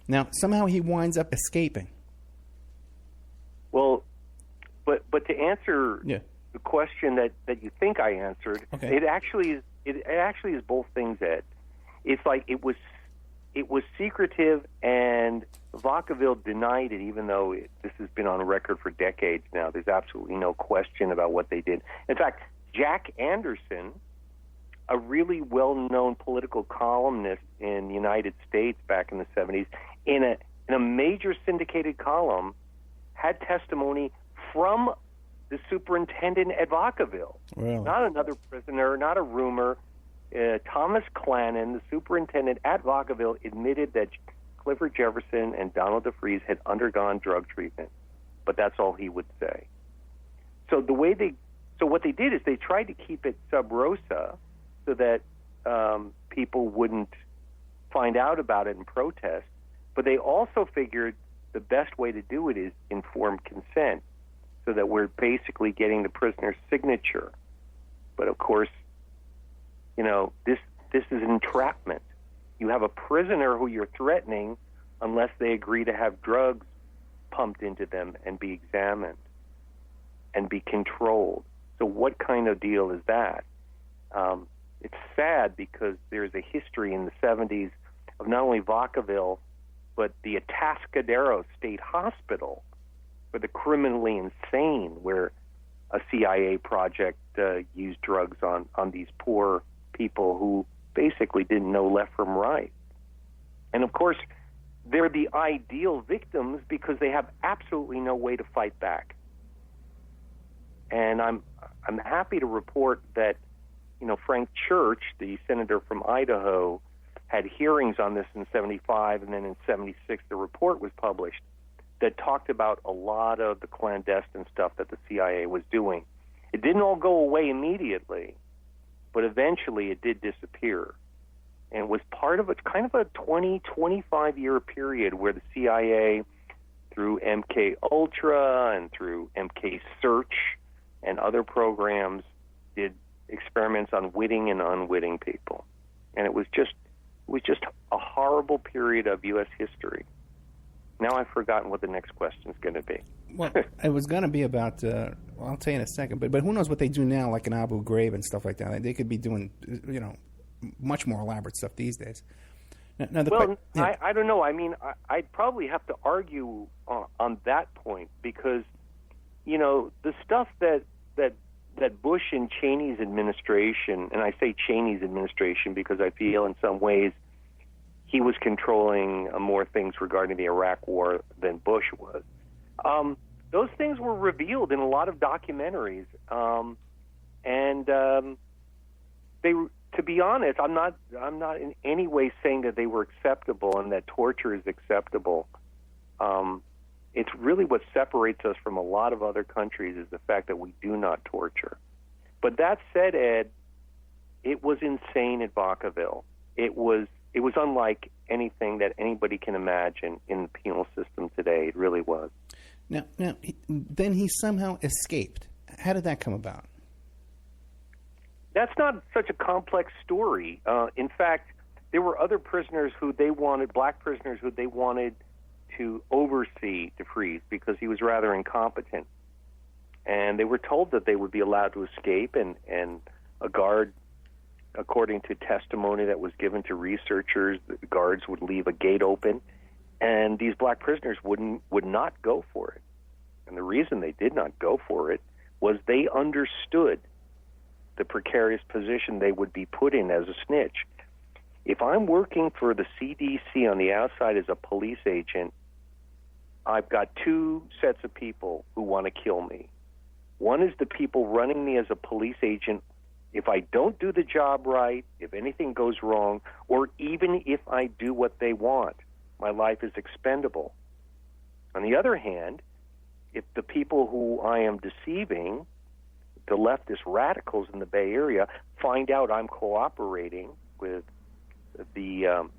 Now, somehow he winds up escaping. Well, but to answer the question that you think I answered, it actually is both things, Ed. It's like it was secretive, and Vacaville denied it, even though this has been on record for decades now. There's absolutely no question about what they did. In fact, Jack Anderson, a really well-known political columnist in the United States back in the 70s, in a major syndicated column, had testimony from the superintendent at Vacaville. Really? Not another prisoner, not a rumor. Thomas Clannon, the superintendent at Vacaville, admitted that Clifford Jefferson and Donald DeFreeze had undergone drug treatment, but that's all he would say. So what they did is they tried to keep it sub rosa so that people wouldn't find out about it and protest, but they also figured the best way to do it is informed consent, so that we're basically getting the prisoner's signature. But of course, this is an entrapment. You have a prisoner who you're threatening unless they agree to have drugs pumped into them and be examined and be controlled. So what kind of deal is that? It's sad because there's a history in the 70s of not only Vacaville, but the Atascadero State Hospital for the criminally insane, where a CIA project used drugs on these poor people who basically didn't know left from right. And of course, they're the ideal victims because they have absolutely no way to fight back. And I'm happy to report that, Frank Church, the senator from Idaho, had hearings on this in 75, and then in 76 the report was published that talked about a lot of the clandestine stuff that the CIA was doing. It didn't all go away immediately, but eventually it did disappear. And it was part of a kind of a 20, 25-year period where the CIA, through MK Ultra and through MK Search and other programs, did experiments on witting and unwitting people. And it was just a horrible period of U.S. history. Now I've forgotten what the next question is going to be. Well, it was going to be about, I'll tell you in a second, but who knows what they do now, like in Abu Ghraib and stuff like that. They could be doing, much more elaborate stuff these days. I don't know. I mean, I'd probably have to argue on that point because, the stuff that Bush and Cheney's administration, and I say Cheney's administration because I feel in some ways he was controlling more things regarding the Iraq War than Bush was. Those things were revealed in a lot of documentaries, and they, to be honest, I'm not in any way saying that they were acceptable and that torture is acceptable. It's really what separates us from a lot of other countries is the fact that we do not torture. But that said, Ed, it was insane at Vacaville. It was unlike anything that anybody can imagine in the penal system today. It really was. Now, then he somehow escaped. How did that come about? That's not such a complex story. In fact, there were other prisoners black prisoners who they wanted to oversee DeFreeze because he was rather incompetent. And they were told that they would be allowed to escape, and a guard, according to testimony that was given to researchers, the guards would leave a gate open, and these black prisoners would not go for it. And the reason they did not go for it was they understood the precarious position they would be put in as a snitch. If I'm working for the CDC on the outside as a police agent, I've got two sets of people who want to kill me. One is the people running me as a police agent. If I don't do the job right, if anything goes wrong, or even if I do what they want, my life is expendable. On the other hand, if the people who I am deceiving, the leftist radicals in the Bay Area, find out I'm cooperating with the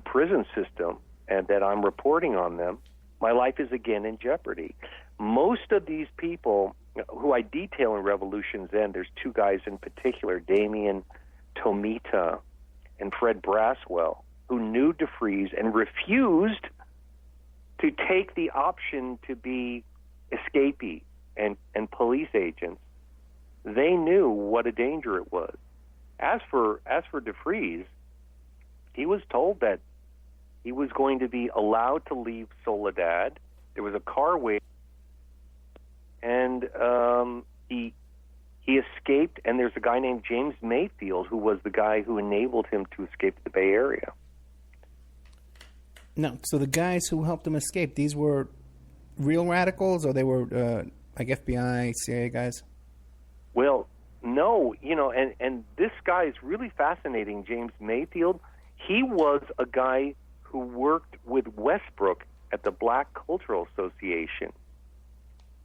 prison system and that I'm reporting on them, my life is again in jeopardy. Most of these people who I detail in Revolution's End, there's two guys in particular, Damien Tomita and Fred Braswell, who knew DeFreeze and refused to take the option to be escapee and police agents. They knew what a danger it was. As for DeFreeze, he was told that he was going to be allowed to leave Soledad. There was a car waiting, and he escaped. And there's a guy named James Mayfield who was the guy who enabled him to escape to the Bay Area. No, so the guys who helped him escape, these were real radicals, or they were like FBI, CIA guys? Well, no, and this guy is really fascinating, James Mayfield. He was a guy who worked with Westbrook at the Black Cultural Association.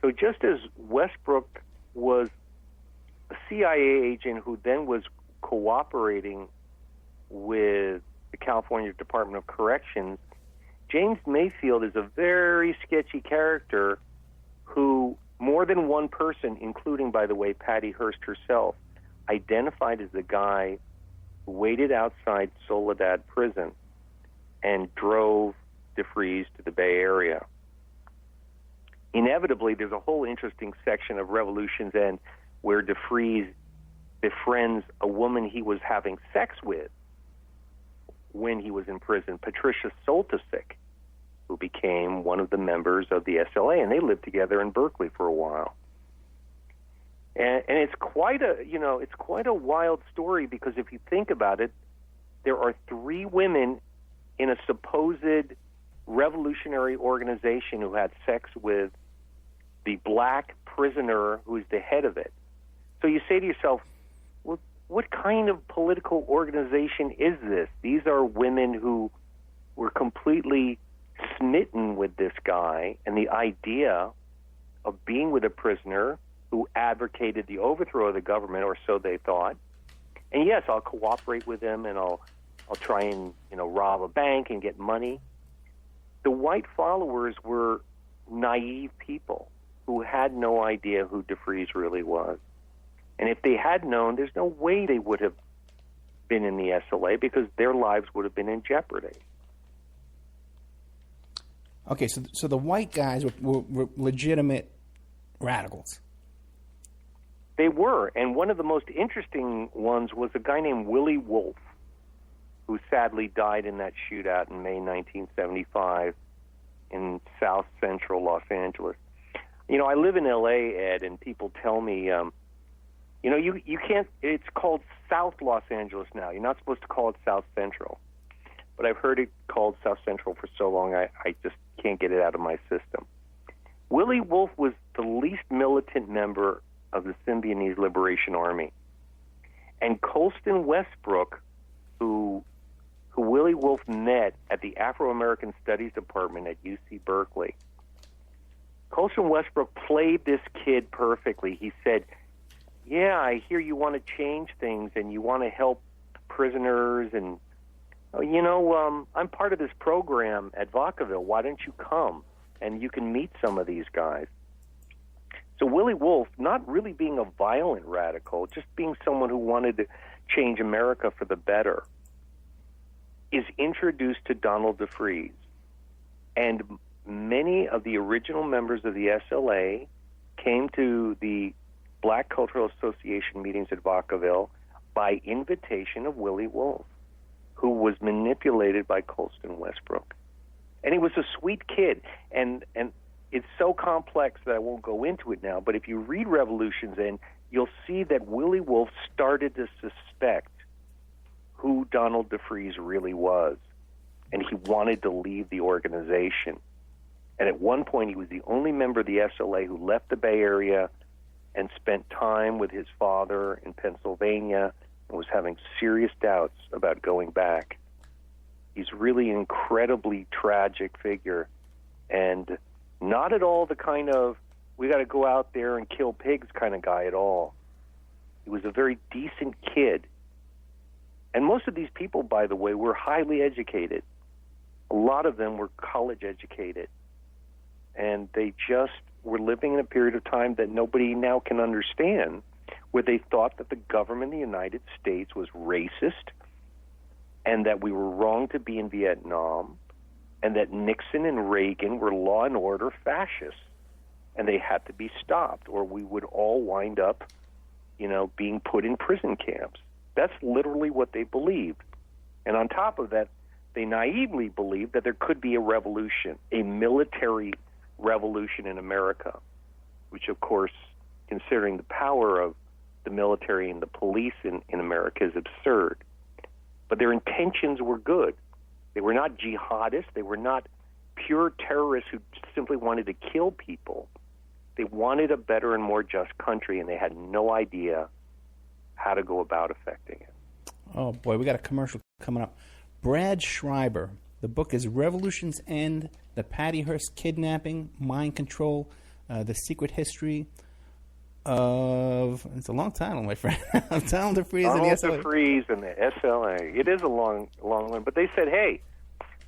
So just as Westbrook was a CIA agent who then was cooperating with the California Department of Corrections, James Mayfield is a very sketchy character who more than one person, including, by the way, Patty Hearst herself, identified as the guy who waited outside Soledad prison and drove DeFreeze to the Bay Area. Inevitably, there's a whole interesting section of Revolution's End where DeFreeze befriends a woman he was having sex with when he was in prison, Patricia Soltysik, who became one of the members of the SLA, and they lived together in Berkeley for a while. And it's quite a wild story, because if you think about it, there are 3 women in a supposed revolutionary organization who had sex with the black prisoner who is the head of it. So you say to yourself, well, what kind of political organization is this? These are women who were completely smitten with this guy and the idea of being with a prisoner who advocated the overthrow of the government, or so they thought. And yes, I'll cooperate with them, and I'll try and rob a bank and get money. The white followers were naive people who had no idea who DeFreeze really was. And if they had known, there's no way they would have been in the SLA, because their lives would have been in jeopardy. Okay, so the white guys were legitimate radicals. They were, and one of the most interesting ones was a guy named Willie Wolfe, who sadly died in that shootout in May 1975 in South Central Los Angeles. I live in L.A., Ed, and people tell me, you can't, it's called South Los Angeles now. You're not supposed to call it South Central. But I've heard it called South Central for so long, I just can't get it out of my system. Willie Wolfe was the least militant member of the Symbionese Liberation Army. And Colston Westbrook, who Willie Wolfe met at the Afro-American Studies Department at UC Berkeley, Colston Westbrook played this kid perfectly. He said, yeah, I hear you want to change things and you want to help prisoners, and I'm part of this program at Vacaville. Why don't you come and you can meet some of these guys? So Willie Wolfe, not really being a violent radical, just being someone who wanted to change America for the better, is introduced to Donald DeFreeze. And many of the original members of the SLA came to the Black Cultural Association meetings at Vacaville by invitation of Willie Wolfe, who was manipulated by Colston Westbrook. And he was a sweet kid, and it's so complex that I won't go into it now, but if you read Revolution's End, you'll see that Willie Wolfe started to suspect who Donald DeFreeze really was, and he wanted to leave the organization. And at one point, he was the only member of the SLA who left the Bay Area and spent time with his father in Pennsylvania and was having serious doubts about going back. He's really an incredibly tragic figure, and not at all the kind of, we got to go out there and kill pigs kind of guy at all. He was a very decent kid. And most of these people, by the way, were highly educated. A lot of them were college educated. And they just were living in a period of time that nobody now can understand, where they thought that the government of the United States was racist, and that we were wrong to be in Vietnam, and that Nixon and Reagan were law and order fascists, and they had to be stopped, or we would all wind up, being put in prison camps. That's literally what they believed. And on top of that, they naively believed that there could be a revolution, a military revolution in America, which, of course, considering the power of the military and the police in America, is absurd. But their intentions were good. They were not jihadists. They were not pure terrorists who simply wanted to kill people. They wanted a better and more just country, and they had no idea how to go about affecting it. Oh, boy, we got a commercial coming up. Brad Schreiber. The book is Revolution's End, The Patty Hearst Kidnapping, Mind Control, The Secret History of... It's a long title, my friend. Donald DeFreeze and the SLA. DeFreeze and the SLA. It is a long one. But they said, hey,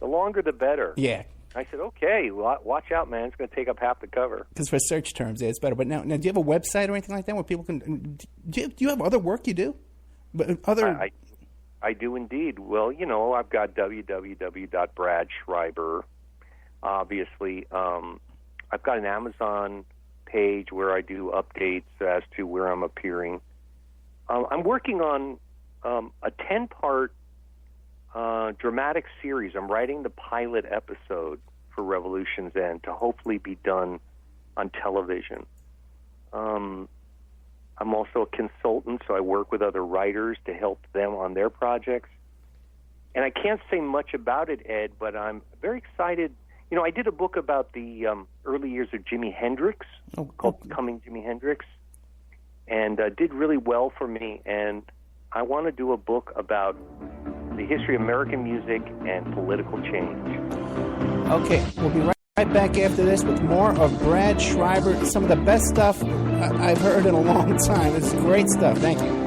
the longer the better. Yeah. I said, okay, watch out, man. It's going to take up half the cover. Because for search terms, yeah, it's better. But now, do you have a website or anything like that where people can... Do you have other work you do? But I do indeed. Well, I've got www.brad.schreiber. Obviously, I've got an Amazon page where I do updates as to where I'm appearing. I'm working on a 10-part dramatic series. I'm writing the pilot episode for Revolution's End to hopefully be done on television. I'm also a consultant, so I work with other writers to help them on their projects. And I can't say much about it, Ed, but I'm very excited. I did a book about the early years of Jimi Hendrix called Becoming Jimi Hendrix, and did really well for me. And I want to do a book about the history of American music and political change. Okay, we'll be right back after this with more of Brad Schreiber. Some of the best stuff I've heard in a long time. It's great stuff. Thank you.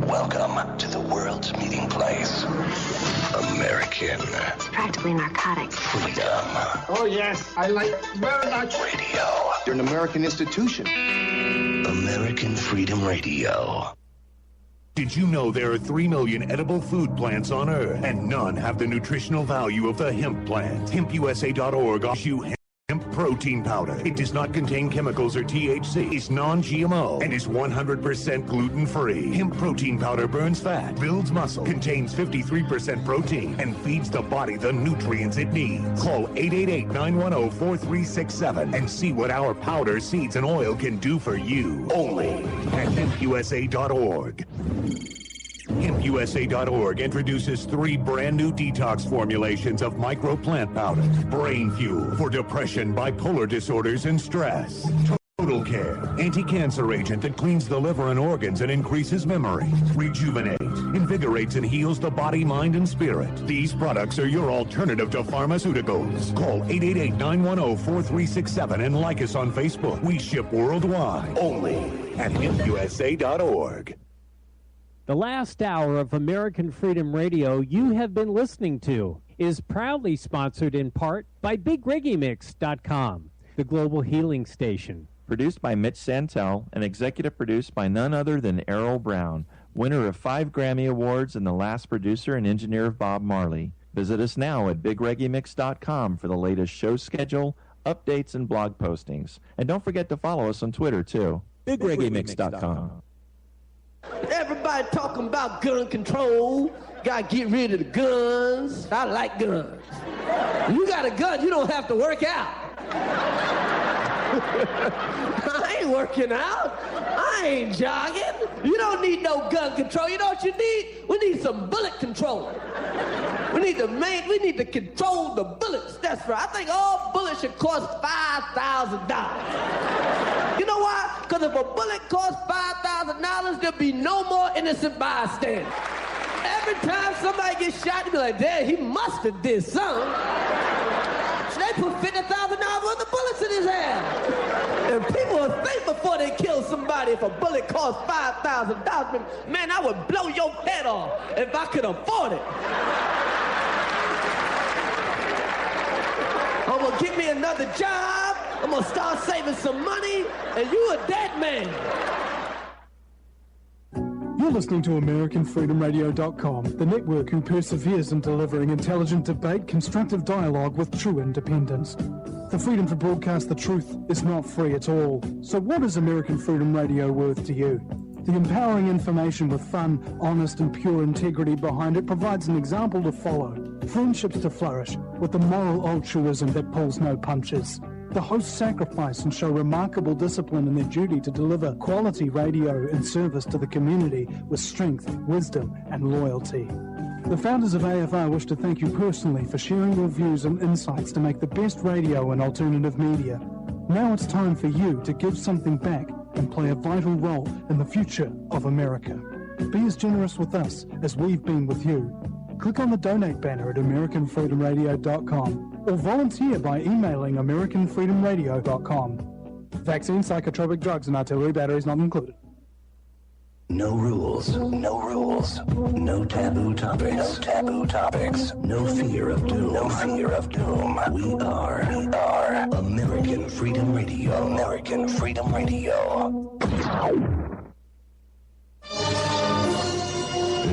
Welcome to the world's meeting place. American. It's practically narcotic. Freedom. Oh, yes. I like very much. Radio. You're an American institution. American Freedom Radio. Did you know there are 3 million edible food plants on Earth, and none have the nutritional value of the hemp plant? HempUSA.org offers you hemp protein powder. It does not contain chemicals or THC, is non-GMO, and is 100% gluten-free. Hemp protein powder burns fat, builds muscle, contains 53% protein, and feeds the body the nutrients it needs. Call 888-910-4367 and see what our powder, seeds, and oil can do for you. Only at HempUSA.org. HempUSA.org introduces 3 brand new detox formulations of microplant powder. Brain Fuel for depression, bipolar disorders, and stress. Total Care, anti-cancer agent that cleans the liver and organs and increases memory. Rejuvenate, invigorates and heals the body, mind, and spirit. These products are your alternative to pharmaceuticals. Call 888-910-4367 and like us on Facebook. We ship worldwide. Only at HempUSA.org. The last hour of American Freedom Radio you have been listening to is proudly sponsored in part by BigReggaeMix.com, the global healing station. Produced by Mitch Santel and executive produced by none other than Errol Brown, winner of 5 Grammy Awards and the last producer and engineer of Bob Marley. Visit us now at BigReggaeMix.com for the latest show schedule, updates, and blog postings. And don't forget to follow us on Twitter, too. BigReggaeMix.com. Everybody talking about gun control. Gotta get rid of the guns. I like guns. You got a gun, you don't have to work out. I ain't working out. I ain't jogging. You don't need no gun control. You know what you need? We need some bullet control. We need to control the bullets. That's right. I think all bullets should cost $5,000. You know why? Because if a bullet costs $5,000, there'll be no more innocent bystanders. Every time somebody gets shot, you'll be like, damn, he must have did something. So they put $50,000 worth of bullets in his head. And people would think before they kill somebody, if a bullet costs $5,000, man, I would blow your head off if I could afford it. I'm gonna get me another job, I'm gonna start saving some money, and you a dead man. You're listening to AmericanFreedomRadio.com, the network who perseveres in delivering intelligent debate, constructive dialogue with true independence. The freedom to broadcast the truth is not free at all. So what is American Freedom Radio worth to you? The empowering information with fun, honest and pure integrity behind it provides an example to follow. Friendships to flourish with the moral altruism that pulls no punches. The hosts sacrifice and show remarkable discipline in their duty to deliver quality radio and service to the community with strength, wisdom, and loyalty. The founders of AFR wish to thank you personally for sharing your views and insights to make the best radio and alternative media. Now it's time for you to give something back and play a vital role in the future of America. Be as generous with us as we've been with you. Click on the donate banner at AmericanFreedomRadio.com or volunteer by emailing AmericanFreedomRadio.com. Vaccine, psychotropic drugs, and artillery batteries not included. No rules, no rules, no taboo topics, no taboo topics, no fear of doom, no fear of doom. We are American Freedom Radio, American Freedom Radio.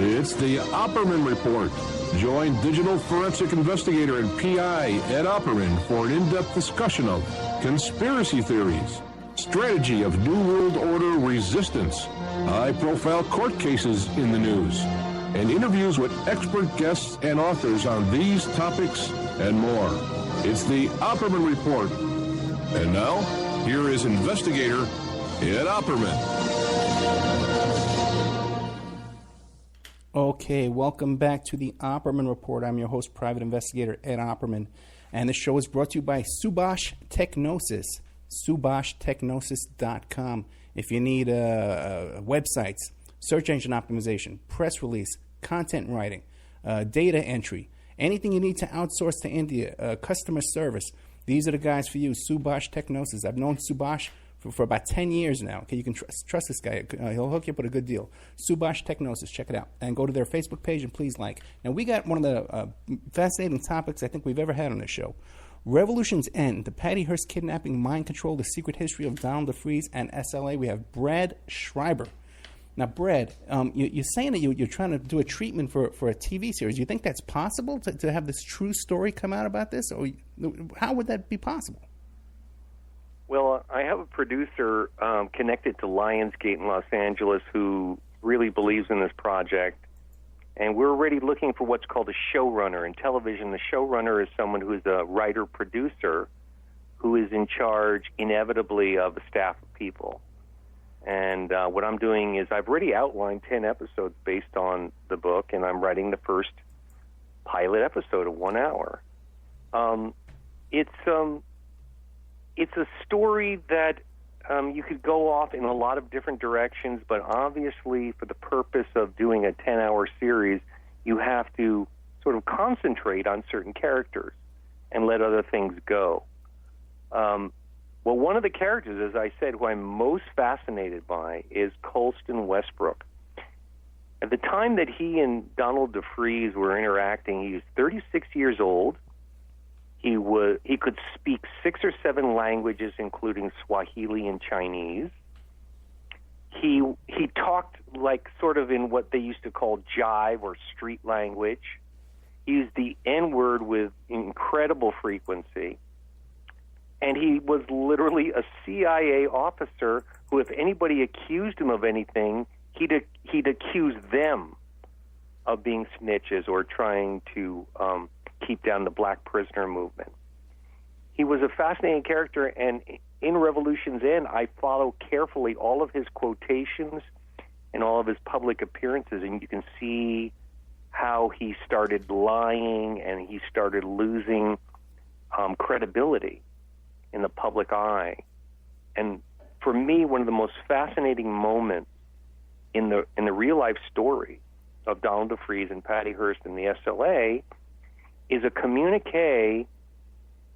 It's the Opperman Report. Join digital forensic investigator and PI Ed Opperman for an in-depth discussion of conspiracy theories, strategy of New World Order resistance, high-profile court cases in the news, and interviews with expert guests and authors on these topics and more. It's the Opperman Report. And now, here is investigator Ed Opperman. Okay, welcome back to the Opperman Report. I'm your host, Private Investigator Ed Opperman, and this show is brought to you by Subash Technosis, SubashTechnosis.com. If you need websites, search engine optimization, press release, content writing, data entry, anything you need to outsource to India, customer service, these are the guys for you, Subash Technosis. I've known Subash for about 10 years now. Okay, you can trust this guy. He'll hook you up with a good deal. Subash Technosis, check it out. And go to their Facebook page and please like. Now, we got one of the fascinating topics I think we've ever had on this show. Revolution's End, the Patty Hearst Kidnapping, Mind Control, the Secret History of Donald DeFreeze, and SLA. We have Brad Schreiber. Now, Brad, you're saying that you're trying to do a treatment for a TV series. Do you think that's possible to have this true story come out about this? Or how would that be possible? Well, I have a producer connected to Lionsgate in Los Angeles who really believes in this project, and we're already looking for what's called a showrunner. In television, the showrunner is someone who is a writer-producer who is in charge, inevitably, of a staff of people. And what I'm doing is I've already outlined 10 episodes based on the book, and I'm writing the first pilot episode of 1 hour. It's a story that you could go off in a lot of different directions, but obviously for the purpose of doing a 10-hour series, you have to sort of concentrate on certain characters and let other things go. Well, one of the characters, as I said, who I'm most fascinated by is Colston Westbrook. At the time that he and Donald DeFreeze were interacting, he was 36 years old. He could speak 6 or 7 languages, including Swahili and Chinese. He talked like sort of in what they used to call jive or street language. He used the N-word with incredible frequency. And he was literally a CIA officer who, if anybody accused him of anything, he'd accuse them of being snitches or trying to keep down the black prisoner movement. He was a fascinating character, and in Revolution's End, I follow carefully all of his quotations and all of his public appearances, and you can see how he started lying and he started losing credibility in the public eye. And for me, one of the most fascinating moments in the real-life story of Donald DeFreeze and Patty Hearst and the SLA is a communique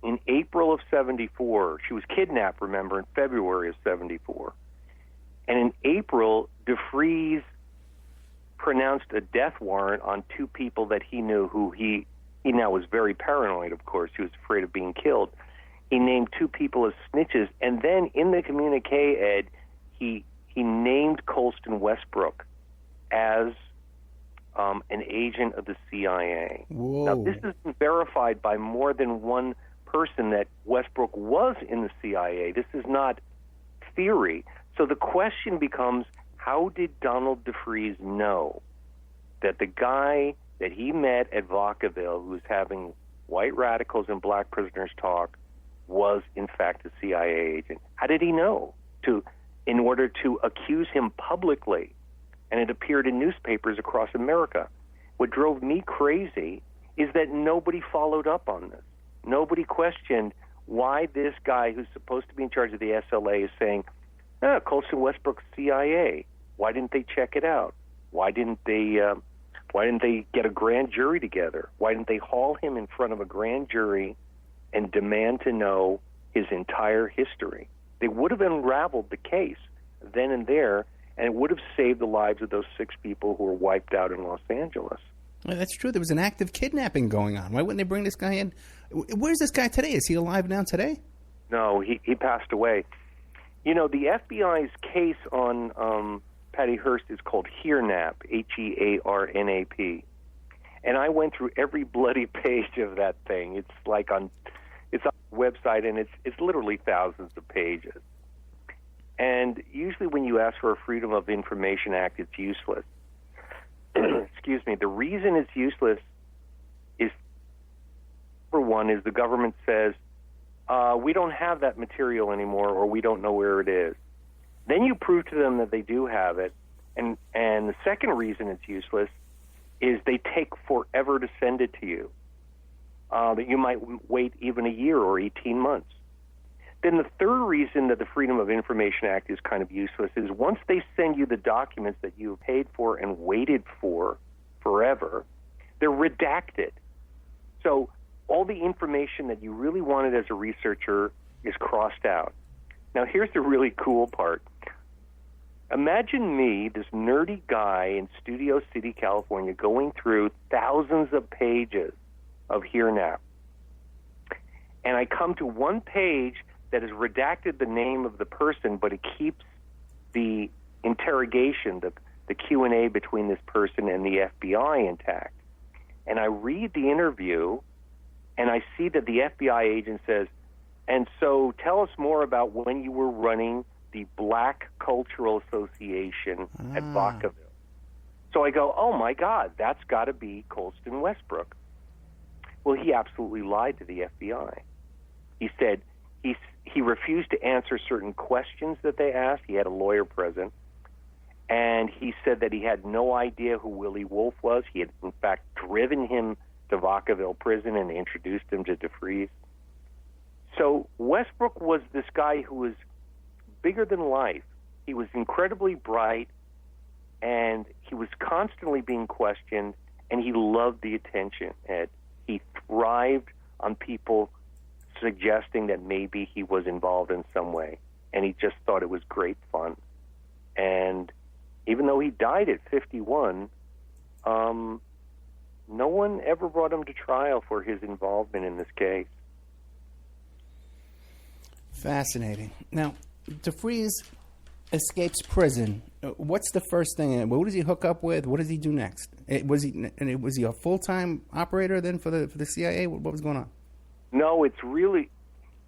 in April of 74. She was kidnapped, remember, in February of 74. And in April, DeFreeze pronounced a death warrant on 2 people that he knew who he now was very paranoid, of course. He was afraid of being killed. He named 2 people as snitches. And then in the communique, Ed, he named Colston Westbrook as an agent of the CIA. Whoa. Now, this has been verified by more than one person that Westbrook was in the CIA. This is not theory. So the question becomes, how did Donald DeFreeze know that the guy that he met at Vacaville, who was having white radicals and black prisoners talk, was in fact a CIA agent. How did he know? In order to accuse him publicly, and it appeared in newspapers across America. What drove me crazy is that nobody followed up on this. Nobody questioned why this guy who's supposed to be in charge of the SLA is saying, Colson Westbrook's CIA. Why didn't they check it out? Why didn't they get a grand jury together? Why didn't they haul him in front of a grand jury and demand to know his entire history? They would have unraveled the case then and there, and it would have saved the lives of those 6 people who were wiped out in Los Angeles. Well, that's true. There was an active kidnapping going on. Why wouldn't they bring this guy in? Where's this guy today? Is he alive now today? No, he passed away. You know, the FBI's case on Patty Hearst is called HEARNAP, Hearnap. And I went through every bloody page of that thing. It's on the website, and it's literally thousands of pages. And usually when you ask for a Freedom of Information Act, it's useless. Excuse me. The reason it's useless is, number one, is the government says, we don't have that material anymore, or we don't know where it is. Then you prove to them that they do have it. And the second reason it's useless is they take forever to send it to you. That you might wait even a year or 18 months. Then the third reason that the Freedom of Information Act is kind of useless is once they send you the documents that you have paid for and waited for forever, they're redacted. So all the information that you really wanted as a researcher is crossed out. Now, here's the really cool part. Imagine me, this nerdy guy in Studio City, California, going through thousands of pages of HEARNAP. And I come to one page that has redacted the name of the person, but it keeps the interrogation, the Q&A between this person and the FBI intact. And I read the interview, and I see that the FBI agent says, and so tell us more about when you were running the Black Cultural Association at Vacaville. So I go, oh, my God, that's got to be Colston Westbrook. Well, he absolutely lied to the FBI. He said he refused to answer certain questions that they asked. He had a lawyer present. And he said that he had no idea who Willie Wolf was. He had, in fact, driven him to Vacaville prison and introduced him to DeFreeze. So Westbrook was this guy who was bigger than life. He was incredibly bright, and he was constantly being questioned, and he loved the attention. And he thrived on people suggesting that maybe he was involved in some way, and he just thought it was great fun. And even though he died at 51, no one ever brought him to trial for his involvement in this case. Fascinating. Now, DeFreeze escapes prison. What's the first thing? What does he hook up with? What does he do next? Was he a full-time operator then for the CIA? What was going on? No, it's really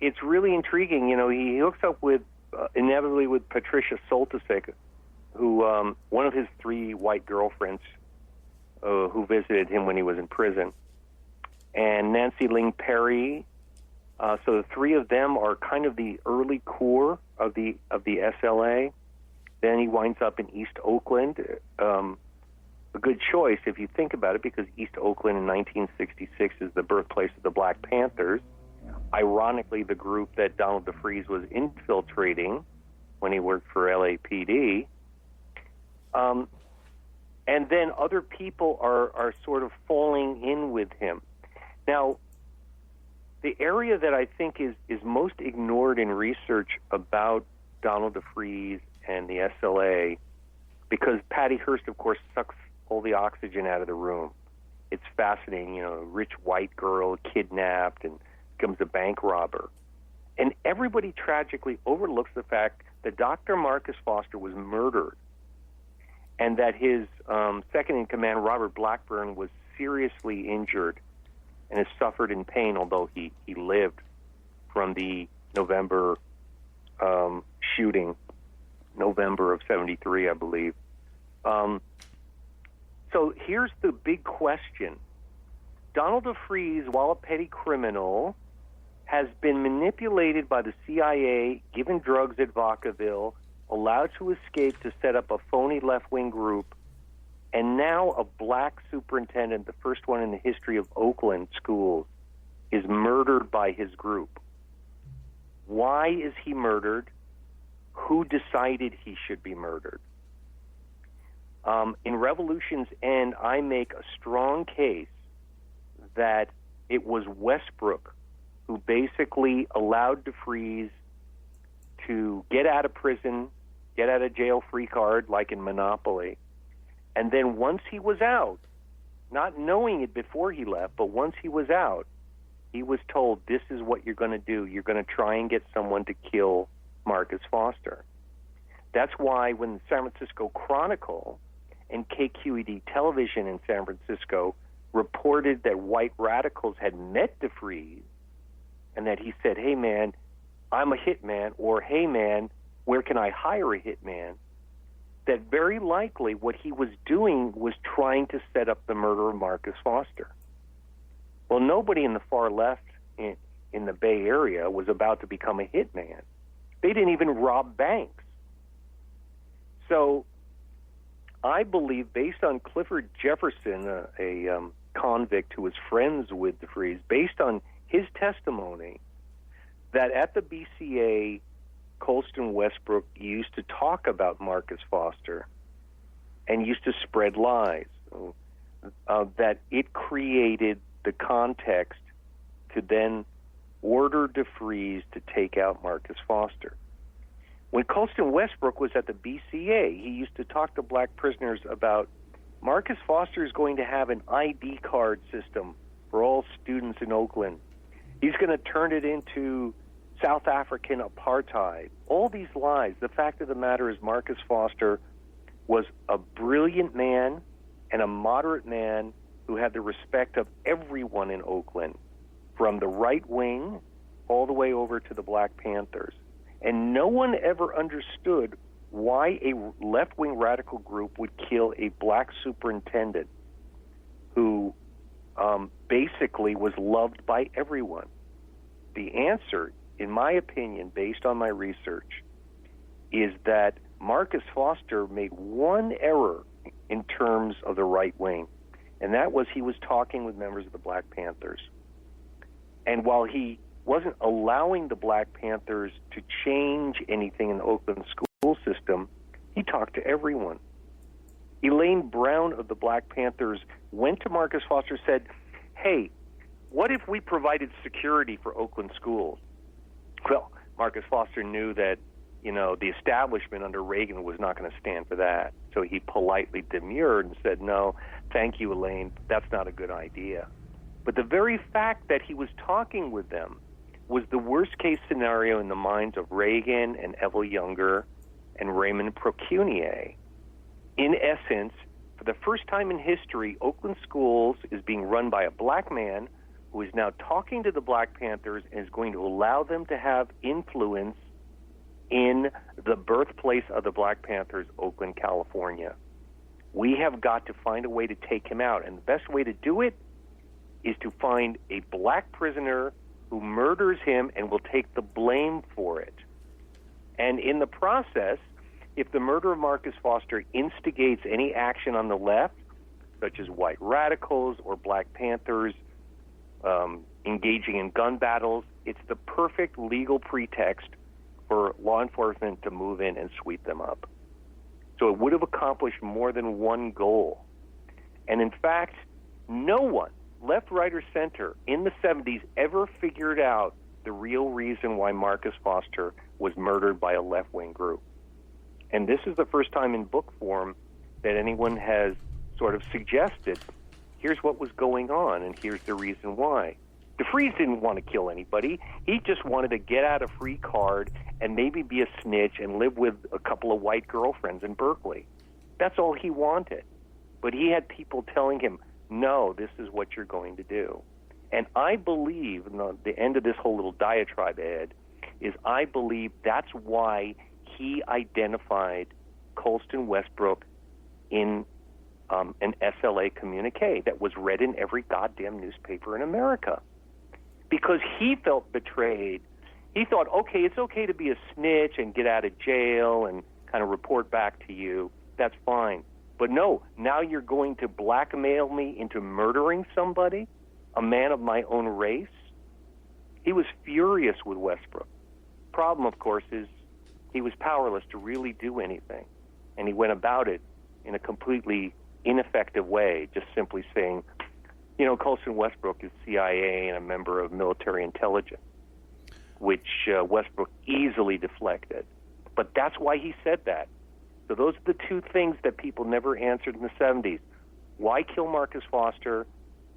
intriguing. You know, he hooks up with inevitably with Patricia Soltysik, who one of his 3 white girlfriends who visited him when he was in prison, and Nancy Ling Perry. So the 3 of them are kind of the early core of the SLA. Then he winds up in East Oakland. A good choice if you think about it, because East Oakland in 1966 is the birthplace of the Black Panthers. Ironically, the group that Donald DeFreeze was infiltrating when he worked for LAPD. And then other people are sort of falling in with him. Now, the area that I think is most ignored in research about Donald DeFreeze and the SLA, because Patty Hearst, of course, sucks all the oxygen out of the room. It's fascinating, you know, a rich white girl kidnapped and becomes a bank robber. And everybody tragically overlooks the fact that Dr. Marcus Foster was murdered, and that his second-in-command, Robert Blackburn, was seriously injured and has suffered in pain, although he lived from the November shooting, November of 73, I believe. So here's the big question. Donald DeFreeze, while a petty criminal, has been manipulated by the CIA, given drugs at Vacaville, allowed to escape to set up a phony left-wing group, and now a black superintendent, the first one in the history of Oakland schools, is murdered by his group. Why is he murdered? Who decided he should be murdered? In Revolution's End, I make a strong case that it was Westbrook who basically allowed DeFreeze to get out of prison, get out of jail free card, like in Monopoly. And then once he was out, not knowing it before he left, but once he was out, he was told, this is what you're going to do. You're going to try and get someone to kill Marcus Foster. That's why when the San Francisco Chronicle and KQED television in San Francisco reported that white radicals had met DeFreeze and that he said, hey, man, I'm a hitman, or hey, man, where can I hire a hitman? That very likely what he was doing was trying to set up the murder of Marcus Foster. Well, nobody in the far left in the Bay Area was about to become a hitman. They didn't even rob banks. So I believe, based on Clifford Jefferson, a convict who was friends with DeFreeze, based on his testimony, that at the BCA, Colston Westbrook used to talk about Marcus Foster and used to spread lies, that it created the context to then order DeFreeze to take out Marcus Foster. When Colston Westbrook was at the BCA, he used to talk to black prisoners about Marcus Foster is going to have an ID card system for all students in Oakland. He's going to turn it into South African apartheid. All these lies. The fact of the matter is Marcus Foster was a brilliant man and a moderate man who had the respect of everyone in Oakland, from the right wing all the way over to the Black Panthers. And no one ever understood why a left-wing radical group would kill a black superintendent who basically was loved by everyone. The answer, in my opinion, based on my research, is that Marcus Foster made one error in terms of the right wing, and that was he was talking with members of the Black Panthers. And while he wasn't allowing the Black Panthers to change anything in the Oakland school system, he talked to everyone. Elaine Brown of the Black Panthers went to Marcus Foster and said, hey, what if we provided security for Oakland schools? Well, Marcus Foster knew that, the establishment under Reagan was not going to stand for that. So he politely demurred and said, no, thank you, Elaine, that's not a good idea. But the very fact that he was talking with them was the worst-case scenario in the minds of Reagan and Evel Younger and Raymond Procunier. In essence, for the first time in history, Oakland schools is being run by a black man who is now talking to the Black Panthers and is going to allow them to have influence in the birthplace of the Black Panthers, Oakland, California. We have got to find a way to take him out, and the best way to do it is to find a black prisoner who murders him and will take the blame for it. And in the process, if the murder of Marcus Foster instigates any action on the left, such as white radicals or Black Panthers engaging in gun battles, it's the perfect legal pretext for law enforcement to move in and sweep them up. So it would have accomplished more than one goal. And in fact, no one, left, right, or center, in the 70s ever figured out the real reason why Marcus Foster was murdered by a left-wing group. And this is the first time in book form that anyone has sort of suggested, here's what was going on, and here's the reason why. DeFreeze didn't want to kill anybody. He just wanted to get out a free card and maybe be a snitch and live with a couple of white girlfriends in Berkeley. That's all he wanted. But he had people telling him, no, this is what you're going to do. And I believe, the end of this whole little diatribe, Ed, is I believe that's why he identified Colston Westbrook in an SLA communique that was read in every goddamn newspaper in America. because he felt betrayed. He thought, okay, it's okay to be a snitch and get out of jail and kind of report back to you. That's fine. But no, now you're going to blackmail me into murdering somebody, a man of my own race? He was furious with Westbrook. Problem, of course, is he was powerless to really do anything. And he went about it in a completely ineffective way, just simply saying, Colson Westbrook is CIA and a member of military intelligence, which Westbrook easily deflected. But that's why he said that. So those are the two things that people never answered in the 70s. Why kill Marcus Foster,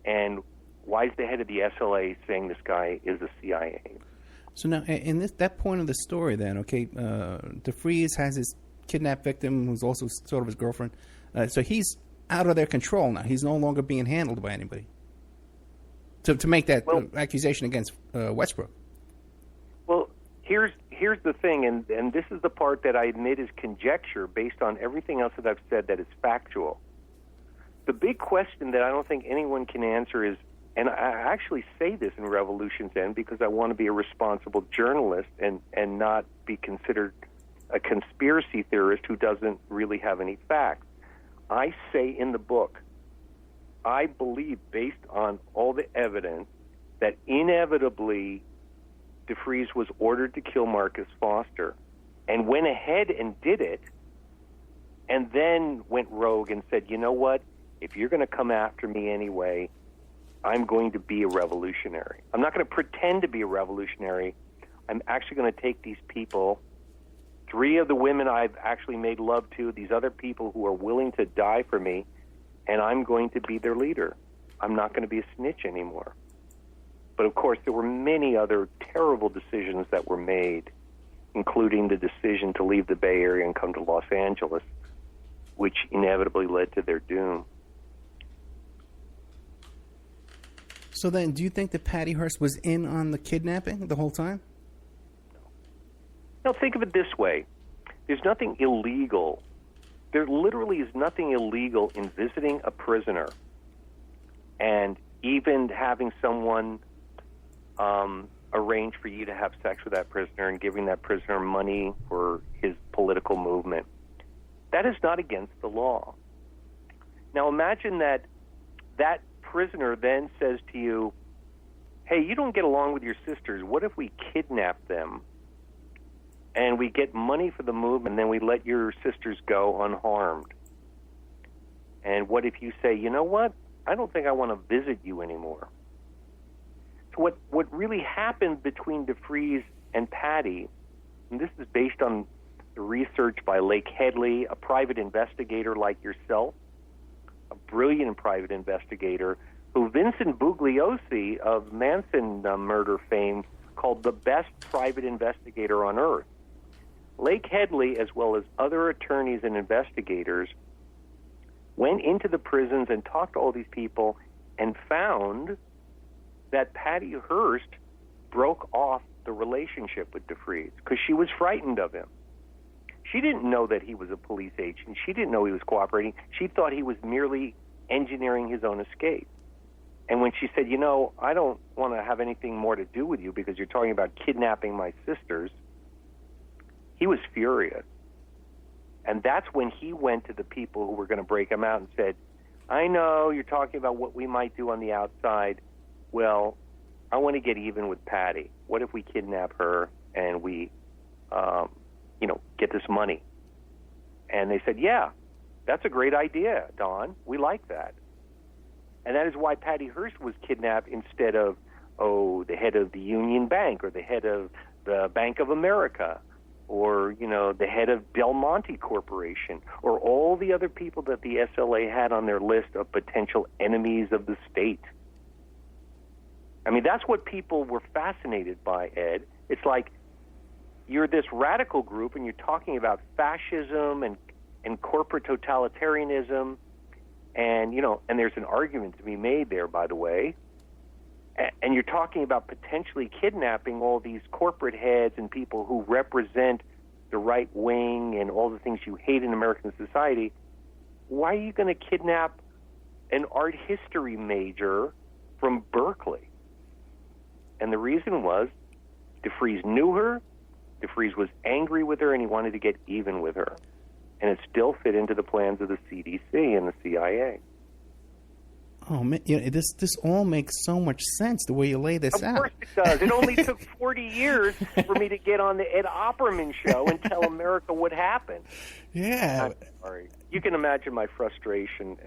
and why is the head of the SLA saying this guy is the CIA? So now, in that point of the story then, okay, DeFreeze has his kidnapped victim who's also sort of his girlfriend. So he's out of their control now. He's no longer being handled by anybody. To make that accusation against Westbrook. Well, here's the thing, and this is the part that I admit is conjecture based on everything else that I've said that is factual. The big question that I don't think anyone can answer is, and I actually say this in Revolution's End because I want to be a responsible journalist and not be considered a conspiracy theorist who doesn't really have any facts. I say in the book, I believe, based on all the evidence, that inevitably DeFreeze was ordered to kill Marcus Foster and went ahead and did it, and then went rogue and said, you know what, if you're going to come after me anyway, I'm going to be a revolutionary. I'm not going to pretend to be a revolutionary. I'm actually going to take these people, 3 of the women I've actually made love to, these other people who are willing to die for me, and I'm going to be their leader. I'm not going to be a snitch anymore. But of course, there were many other terrible decisions that were made, including the decision to leave the Bay Area and come to Los Angeles, which inevitably led to their doom. So then, do you think that Patty Hearst was in on the kidnapping the whole time? No, think of it this way. There's nothing illegal. There literally is nothing illegal in visiting a prisoner and even having someone arrange for you to have sex with that prisoner and giving that prisoner money for his political movement. That is not against the law. Now imagine that prisoner then says to you, hey, you don't get along with your sisters. What if we kidnap them and we get money for the movement and then we let your sisters go unharmed? And what if you say, you know what? I don't think I want to visit you anymore. So what really happened between DeFreeze and Patty, and this is based on the research by Lake Headley, a private investigator like yourself, a brilliant private investigator who Vincent Bugliosi of Manson murder fame called the best private investigator on earth. Lake Headley, as well as other attorneys and investigators, went into the prisons and talked to all these people and found that Patty Hearst broke off the relationship with DeFreeze because she was frightened of him. She didn't know that he was a police agent. She didn't know he was cooperating. She thought he was merely engineering his own escape. And when she said, you know, I don't want to have anything more to do with you because you're talking about kidnapping my sisters, he was furious. And that's when he went to the people who were going to break him out and said, I know you're talking about what we might do on the outside. Well, I want to get even with Patty. What if we kidnap her and we, get this money? And they said, yeah, that's a great idea, Don. We like that. And that is why Patty Hearst was kidnapped instead of, the head of the Union Bank or the head of the Bank of America or, the head of Del Monte Corporation or all the other people that the SLA had on their list of potential enemies of the state. I mean, that's what people were fascinated by, Ed. It's like you're this radical group and you're talking about fascism and corporate totalitarianism and, and there's an argument to be made there, by the way. And you're talking about potentially kidnapping all these corporate heads and people who represent the right wing and all the things you hate in American society. Why are you going to kidnap an art history major from Berkeley? And the reason was DeFreeze knew her, DeFreeze was angry with her, and he wanted to get even with her. And it still fit into the plans of the CDC and the CIA. Oh, man, this all makes so much sense, the way you lay this out. Of course it does. It only took 40 years for me to get on the Ed Opperman show and tell America what happened. Yeah. I'm sorry. You can imagine my frustration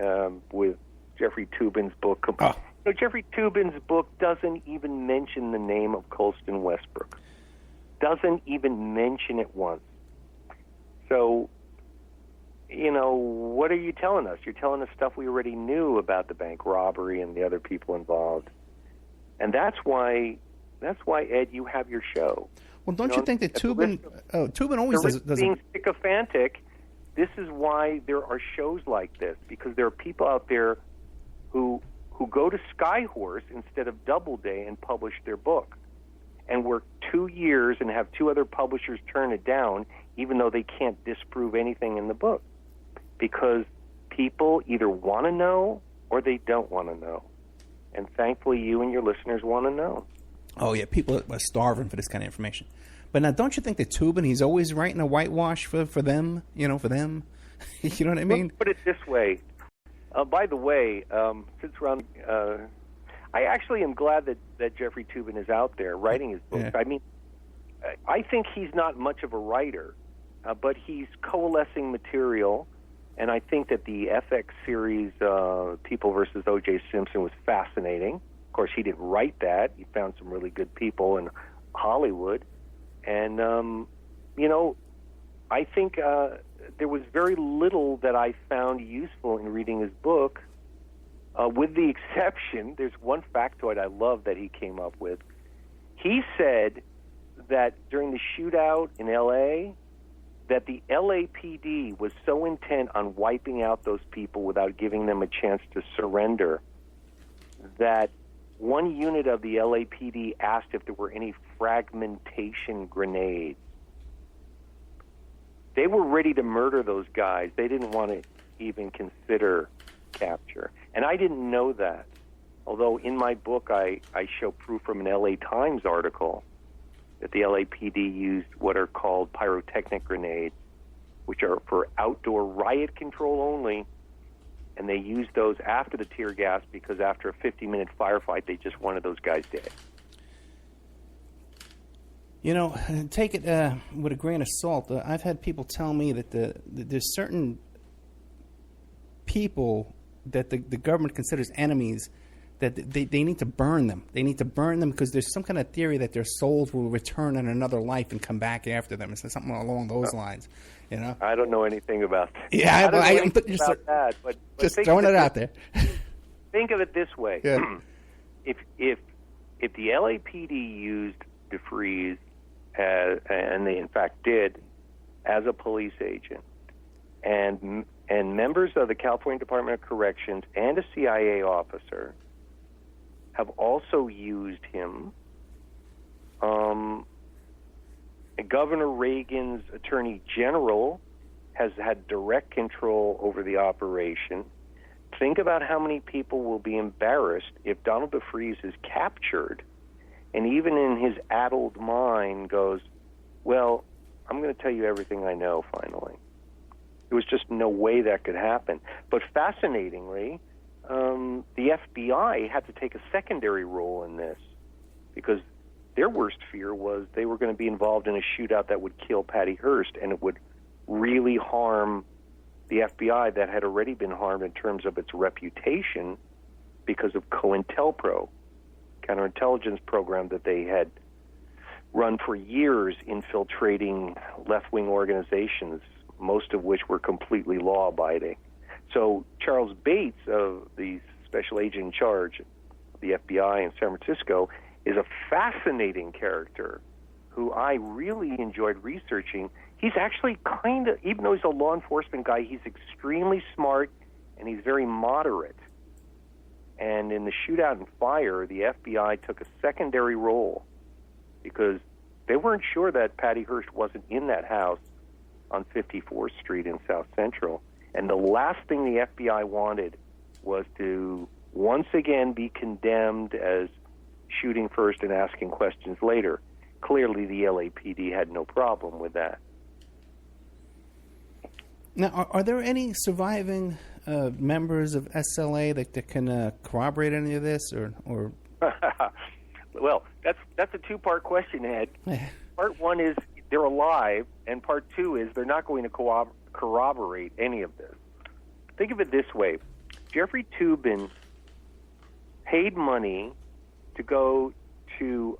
with Jeffrey Toobin's book. Oh. Jeffrey Toobin's book doesn't even mention the name of Colston Westbrook. Doesn't even mention it once. So, what are you telling us? You're telling us stuff we already knew about the bank robbery and the other people involved. And that's why, Ed, you have your show. Well, don't you think that Toobin always does being sycophantic, this is why there are shows like this, because there are people out there who go to Skyhorse instead of Doubleday and publish their book, and work 2 years and have 2 other publishers turn it down, even though they can't disprove anything in the book, because people either want to know or they don't want to know. And thankfully, you and your listeners want to know. Oh, yeah, people are starving for this kind of information. But now, don't you think that Toobin, he's always writing a whitewash for them, for them? You know what I mean? Let's put it this way. By the way, since we're on, I actually am glad that Jeffrey Toobin is out there writing his books. Yeah. I mean, I think he's not much of a writer, but he's coalescing material, and I think that the FX series, People versus O.J. Simpson, was fascinating. Of course, he didn't write that. He found some really good people in Hollywood. And, I think there was very little that I found useful in reading his book, with the exception, there's one factoid I love that he came up with. He said that during the shootout in L.A., that the LAPD was so intent on wiping out those people without giving them a chance to surrender that one unit of the LAPD asked if there were any fragmentation grenades. They were ready to murder those guys. They didn't want to even consider capture. And I didn't know that. Although in my book I show proof from an LA Times article that the LAPD used what are called pyrotechnic grenades, which are for outdoor riot control only, and they used those after the tear gas because after a 50-minute firefight, they just wanted those guys dead. Take it with a grain of salt. I've had people tell me that there's certain people that the government considers enemies, that they need to burn them. They need to burn them because there's some kind of theory that their souls will return in another life and come back after them. It's something along those lines, I don't know anything about that. Yeah, I'm about that, but just throwing it out there. Think of it this way. Yeah. If the LAPD used DeFreeze, and they in fact did, as a police agent, and members of the California Department of Corrections and a CIA officer have also used him. Governor Reagan's Attorney General has had direct control over the operation. Think about how many people will be embarrassed if Donald DeFreeze is captured and even in his addled mind goes, well, I'm going to tell you everything I know finally. There was just no way that could happen. But fascinatingly, the FBI had to take a secondary role in this because their worst fear was they were going to be involved in a shootout that would kill Patty Hearst, and it would really harm the FBI that had already been harmed in terms of its reputation because of COINTELPRO, counterintelligence program that they had run for years infiltrating left-wing organizations, most of which were completely law-abiding. So Charles Bates, of the special agent in charge of the FBI in San Francisco, is a fascinating character who I really enjoyed researching. He's actually kind of, even though he's a law enforcement guy, he's extremely smart and he's very moderate. And in the shootout and fire, the FBI took a secondary role because they weren't sure that Patty Hearst wasn't in that house on 54th Street in South Central. And the last thing the FBI wanted was to once again be condemned as shooting first and asking questions later. Clearly, the LAPD had no problem with that. Now, are there any surviving members of SLA that can corroborate any of this, or? Well, that's a two-part question, Ed. Part one is they're alive, and part two is they're not going to corroborate any of this. Think of it this way. Jeffrey Toobin paid money to go to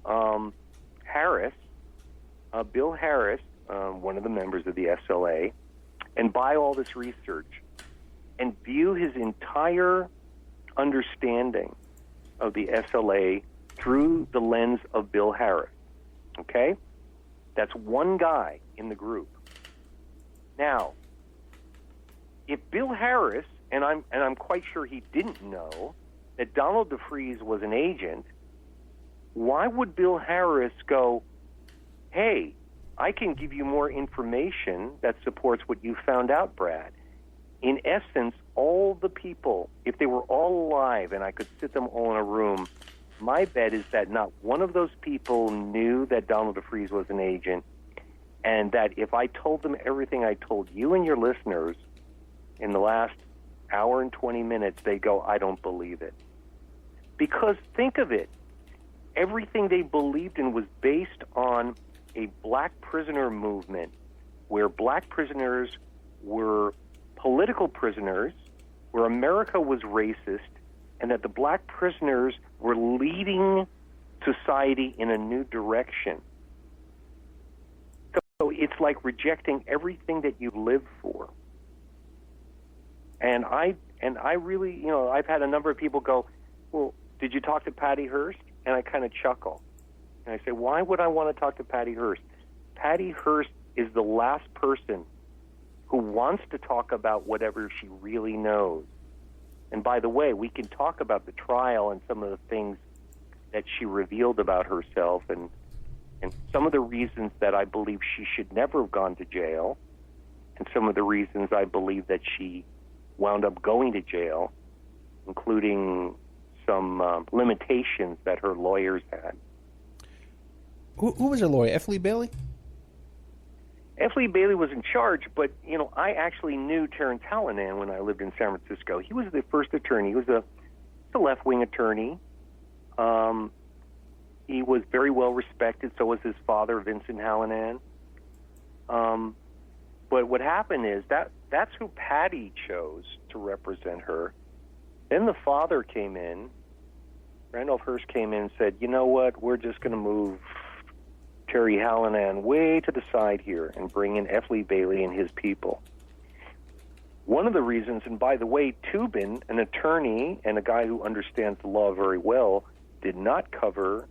Harris, Bill Harris, one of the members of the SLA, and buy all this research and view his entire understanding of the SLA through the lens of Bill Harris. Okay? That's one guy in the group. Now, if Bill Harris, and I'm quite sure he didn't know that Donald DeFreeze was an agent, why would Bill Harris go, hey, I can give you more information that supports what you found out, Brad? In essence, all the people, if they were all alive and I could sit them all in a room, my bet is that not one of those people knew that Donald DeFreeze was an agent, and that if I told them everything I told you and your listeners in the last hour and 20 minutes, they go, I don't believe it. Because think of it, everything they believed in was based on a black prisoner movement where black prisoners were political prisoners, where America was racist, and that the black prisoners were leading society in a new direction. So it's like rejecting everything that you live for. And I really, I've had a number of people go, well, did you talk to Patty Hearst? And I kind of chuckle. And I say, why would I want to talk to Patty Hearst? Patty Hearst is the last person who wants to talk about whatever she really knows. And by the way, we can talk about the trial and some of the things that she revealed about herself and some of the reasons that I believe she should never have gone to jail, and some of the reasons I believe that she wound up going to jail, including some limitations that her lawyers had. Who was her lawyer? F. Lee Bailey? F. Lee Bailey was in charge, but, I actually knew Terrence Hallinan when I lived in San Francisco. He was the first attorney. He was a left-wing attorney. He was very well respected. So was his father, Vincent Hallinan. But what happened is that's who Patty chose to represent her. Then the father came in. Randolph Hearst came in and said, you know what, we're just going to move Terry Hallinan way to the side here and bring in F. Lee Bailey and his people. One of the reasons, and by the way, Toobin, an attorney and a guy who understands the law very well, did not cover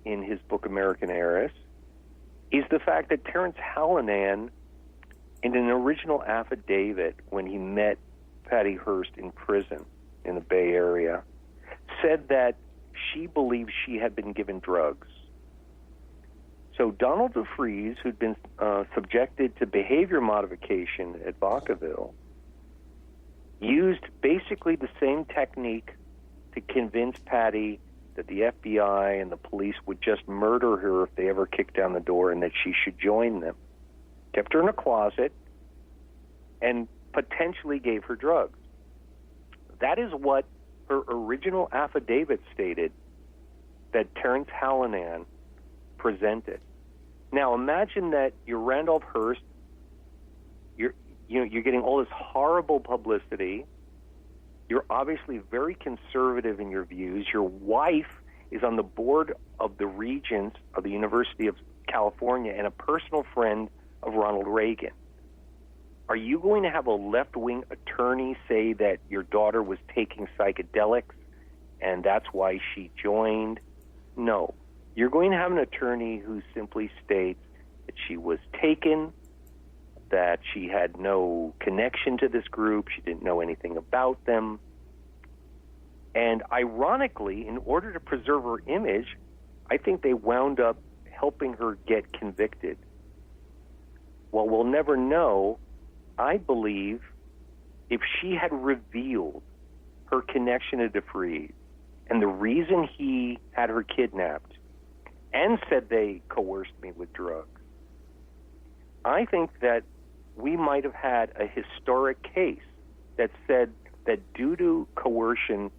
in his book American Heiress, is the fact that Terrence Hallinan, in an original affidavit when he met Patty Hearst in prison in the Bay Area, said that she believed she had been given drugs. So Donald DeFreeze, who'd been subjected to behavior modification at Vacaville, used basically the same technique to convince Patty that the FBI and the police would just murder her if they ever kicked down the door and that she should join them. Kept her in a closet and potentially gave her drugs. That is what her original affidavit stated that Terrence Hallinan presented. Now imagine that you're Randolph Hearst, you're getting all this horrible publicity. You're obviously very conservative in your views. Your wife is on the board of the Regents of the University of California and a personal friend of Ronald Reagan. Are you going to have a left-wing attorney say that your daughter was taking psychedelics and that's why she joined? No. You're going to have an attorney who simply states that she was taken, that she had no connection to this group, she didn't know anything about them. And ironically, in order to preserve her image, I think they wound up helping her get convicted. Well, we'll never know. I believe if she had revealed her connection to DeFree and the reason he had her kidnapped and said they coerced me with drugs, I think that we might have had a historic case that said that due to coercion,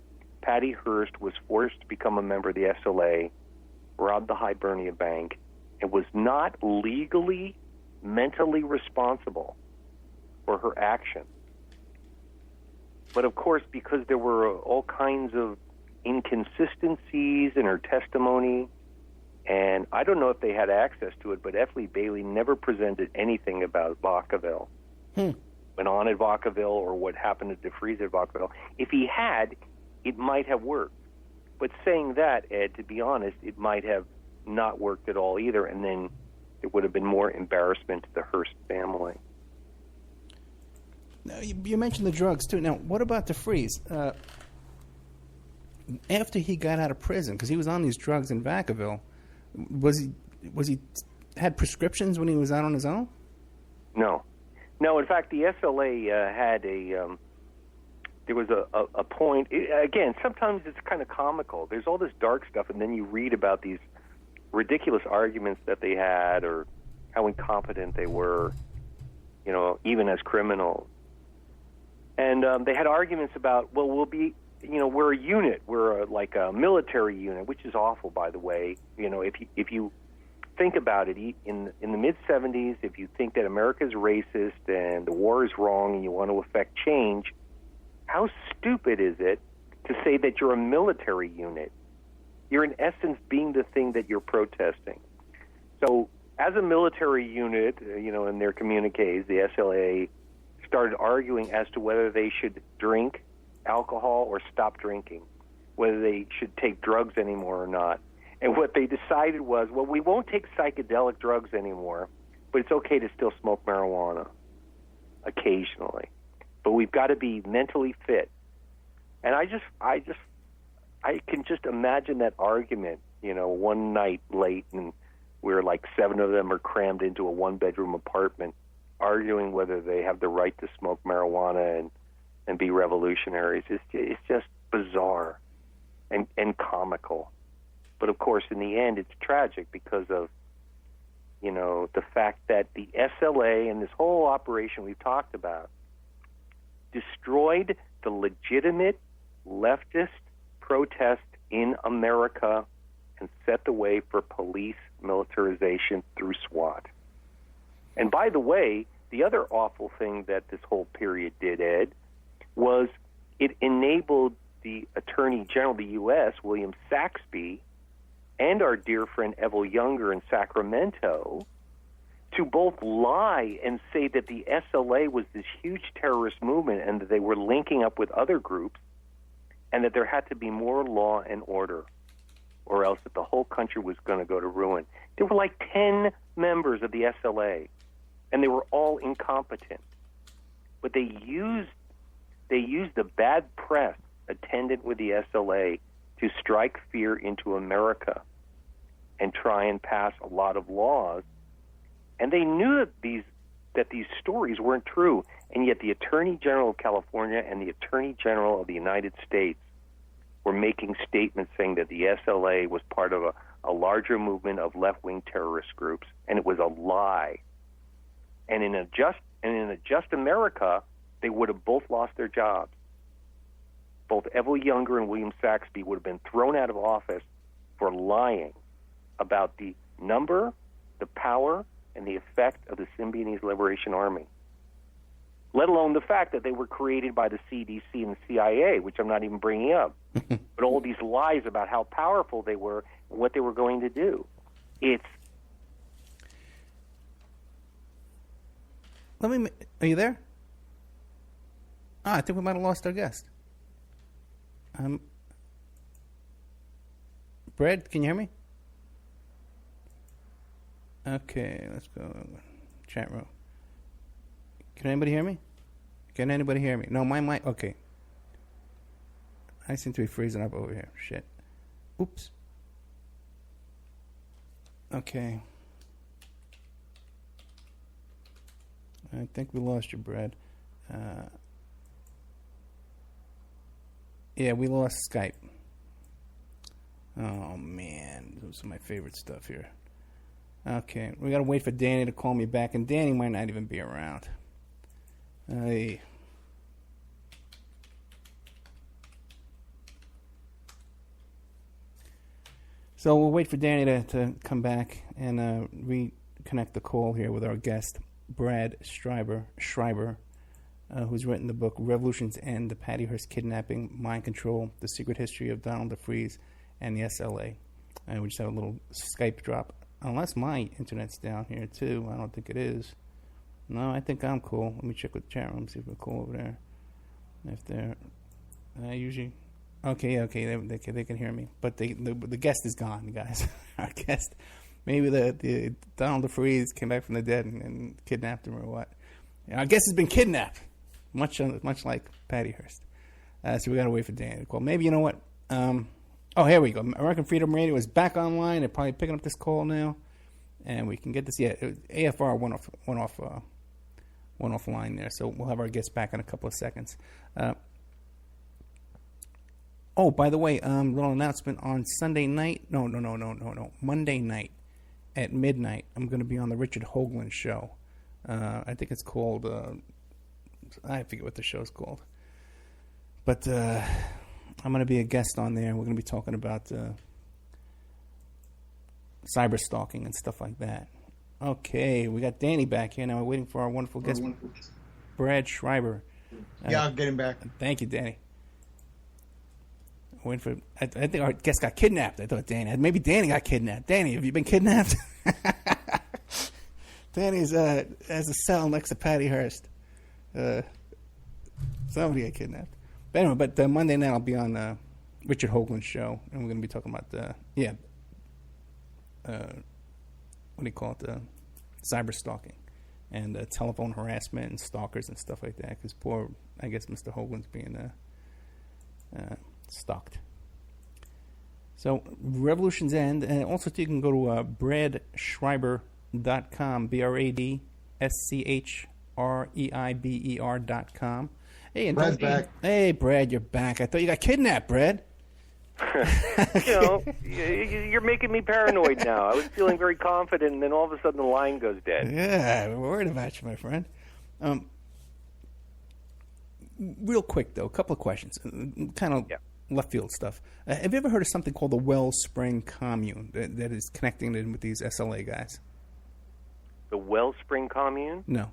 Patty Hearst was forced to become a member of the SLA, robbed the Hibernia Bank, and was not legally, mentally responsible for her actions. But of course, because there were all kinds of inconsistencies in her testimony, and I don't know if they had access to it, but F. Lee Bailey never presented anything about Vacaville. Went on at Vacaville or what happened to DeFreeze at Vacaville. If he had, it might have worked. But saying that, Ed, to be honest, it might have not worked at all either, and then it would have been more embarrassment to the Hearst family. Now, you mentioned the drugs, too. Now, what about DeFreeze? After he got out of prison, because he was on these drugs in Vacaville, was he had prescriptions when he was out on his own? No. In fact, the SLA had there was a point. Again, sometimes it's kind of comical. There's all this dark stuff, and then you read about these ridiculous arguments that they had or how incompetent they were, even as criminals. And they had arguments about, well, we'll be, we're a unit. We're like a military unit, which is awful, by the way. If you think about it, in the mid-'70s, if you think that America's racist and the war is wrong and you want to affect change, how stupid is it to say that you're a military unit? You're in essence being the thing that you're protesting. So as a military unit, in their communiques, the SLA started arguing as to whether they should drink alcohol or stop drinking, whether they should take drugs anymore or not. And what they decided was, well, we won't take psychedelic drugs anymore, but it's okay to still smoke marijuana occasionally. But we've got to be mentally fit. And I can just imagine that argument, one night late, and we're like 7 of them are crammed into a 1-bedroom apartment, arguing whether they have the right to smoke marijuana and be revolutionaries. It's just bizarre and comical. But of course, in the end, it's tragic because of, the fact that the SLA and this whole operation we've talked about destroyed the legitimate leftist protest in America and set the way for police militarization through SWAT. And by the way, the other awful thing that this whole period did, Ed, was it enabled the Attorney General of the U.S., William Saxby, and our dear friend Evel Younger in Sacramento, to both lie and say that the SLA was this huge terrorist movement and that they were linking up with other groups and that there had to be more law and order or else that the whole country was going to go to ruin. There were like 10 members of the SLA, and they were all incompetent. But they used the bad press attendant with the SLA to strike fear into America and try and pass a lot of laws. And they knew that these stories weren't true, and yet the Attorney General of California and the Attorney General of the United States were making statements saying that the SLA was part of a larger movement of left-wing terrorist groups, and it was a lie. And in a just America, they would have both lost their jobs. Both Evel Younger and William Saxby would have been thrown out of office for lying about the number, the power, and the effect of the Symbionese Liberation Army, let alone the fact that they were created by the CDC and the CIA, which I'm not even bringing up, but all these lies about how powerful they were and what they were going to do. Are you there? I think we might have lost our guest. Brad, can you hear me? Okay, let's go. Chat room. Can anybody hear me? Can anybody hear me? No, my mic. Okay. I seem to be freezing up over here. Shit. Oops. Okay. I think we lost you, Brad. Yeah, we lost Skype. Oh, man. Those are my favorite stuff here. Okay, we got to wait for Danny to call me back, and Danny might not even be around. Hey. So we'll wait for Danny to come back and reconnect the call here with our guest, Brad Schreiber, who's written the book Revolution's End, The Patty Hearst Kidnapping, Mind Control, The Secret History of Donald DeFreeze, and the SLA. And we just have a little Skype drop. Unless my internet's down here, too. I don't think it is. No, I think I'm cool. Let me check with the chat room, see if we're cool over there. If they're... usually... Okay, they can hear me. But the guest is gone, guys. Our guest... Maybe the Donald DeFreeze came back from the dead and kidnapped him or what. Our guest has been kidnapped. Much like Patty Hearst. So we got to wait for Danny to call. Maybe, you know what? Oh, here we go. American Freedom Radio is back online. They're probably picking up this call now. And we can get this. Yeah, AFR went offline there. So we'll have our guest back in a couple of seconds. Oh, by the way, little announcement on Sunday night. No. Monday night at midnight, I'm going to be on the Richard Hoagland show. I think it's called, I forget what the show's called. But I'm going to be a guest on there. We're going to be talking about cyber stalking and stuff like that. Okay, we got Danny back here. Now we're waiting for our wonderful guest, Brad Schreiber. Yeah, I'll get him back. Thank you, Danny. I think our guest got kidnapped. I thought maybe Danny got kidnapped. Danny, have you been kidnapped? Danny's has a cell next to Patty Hearst. Somebody got kidnapped. But anyway, Monday night I'll be on Richard Hoagland's show, and we're going to be talking about what do you call it? Cyber stalking and telephone harassment and stalkers and stuff like that. Because I guess Mr. Hoagland's being stalked. So, Revolution's End, and also you can go to bradschreiber.com, BradSchreiber.com. Hey, and Brad's back. Hey, Brad, you're back. I thought you got kidnapped, Brad. You're making me paranoid now. I was feeling very confident, and then all of a sudden the line goes dead. Yeah, we're worried about you, my friend. Real quick, though, a couple of questions. Kind of left field stuff. Have you ever heard of something called the Wellspring Commune that is connecting in with these SLA guys? The Wellspring Commune? No.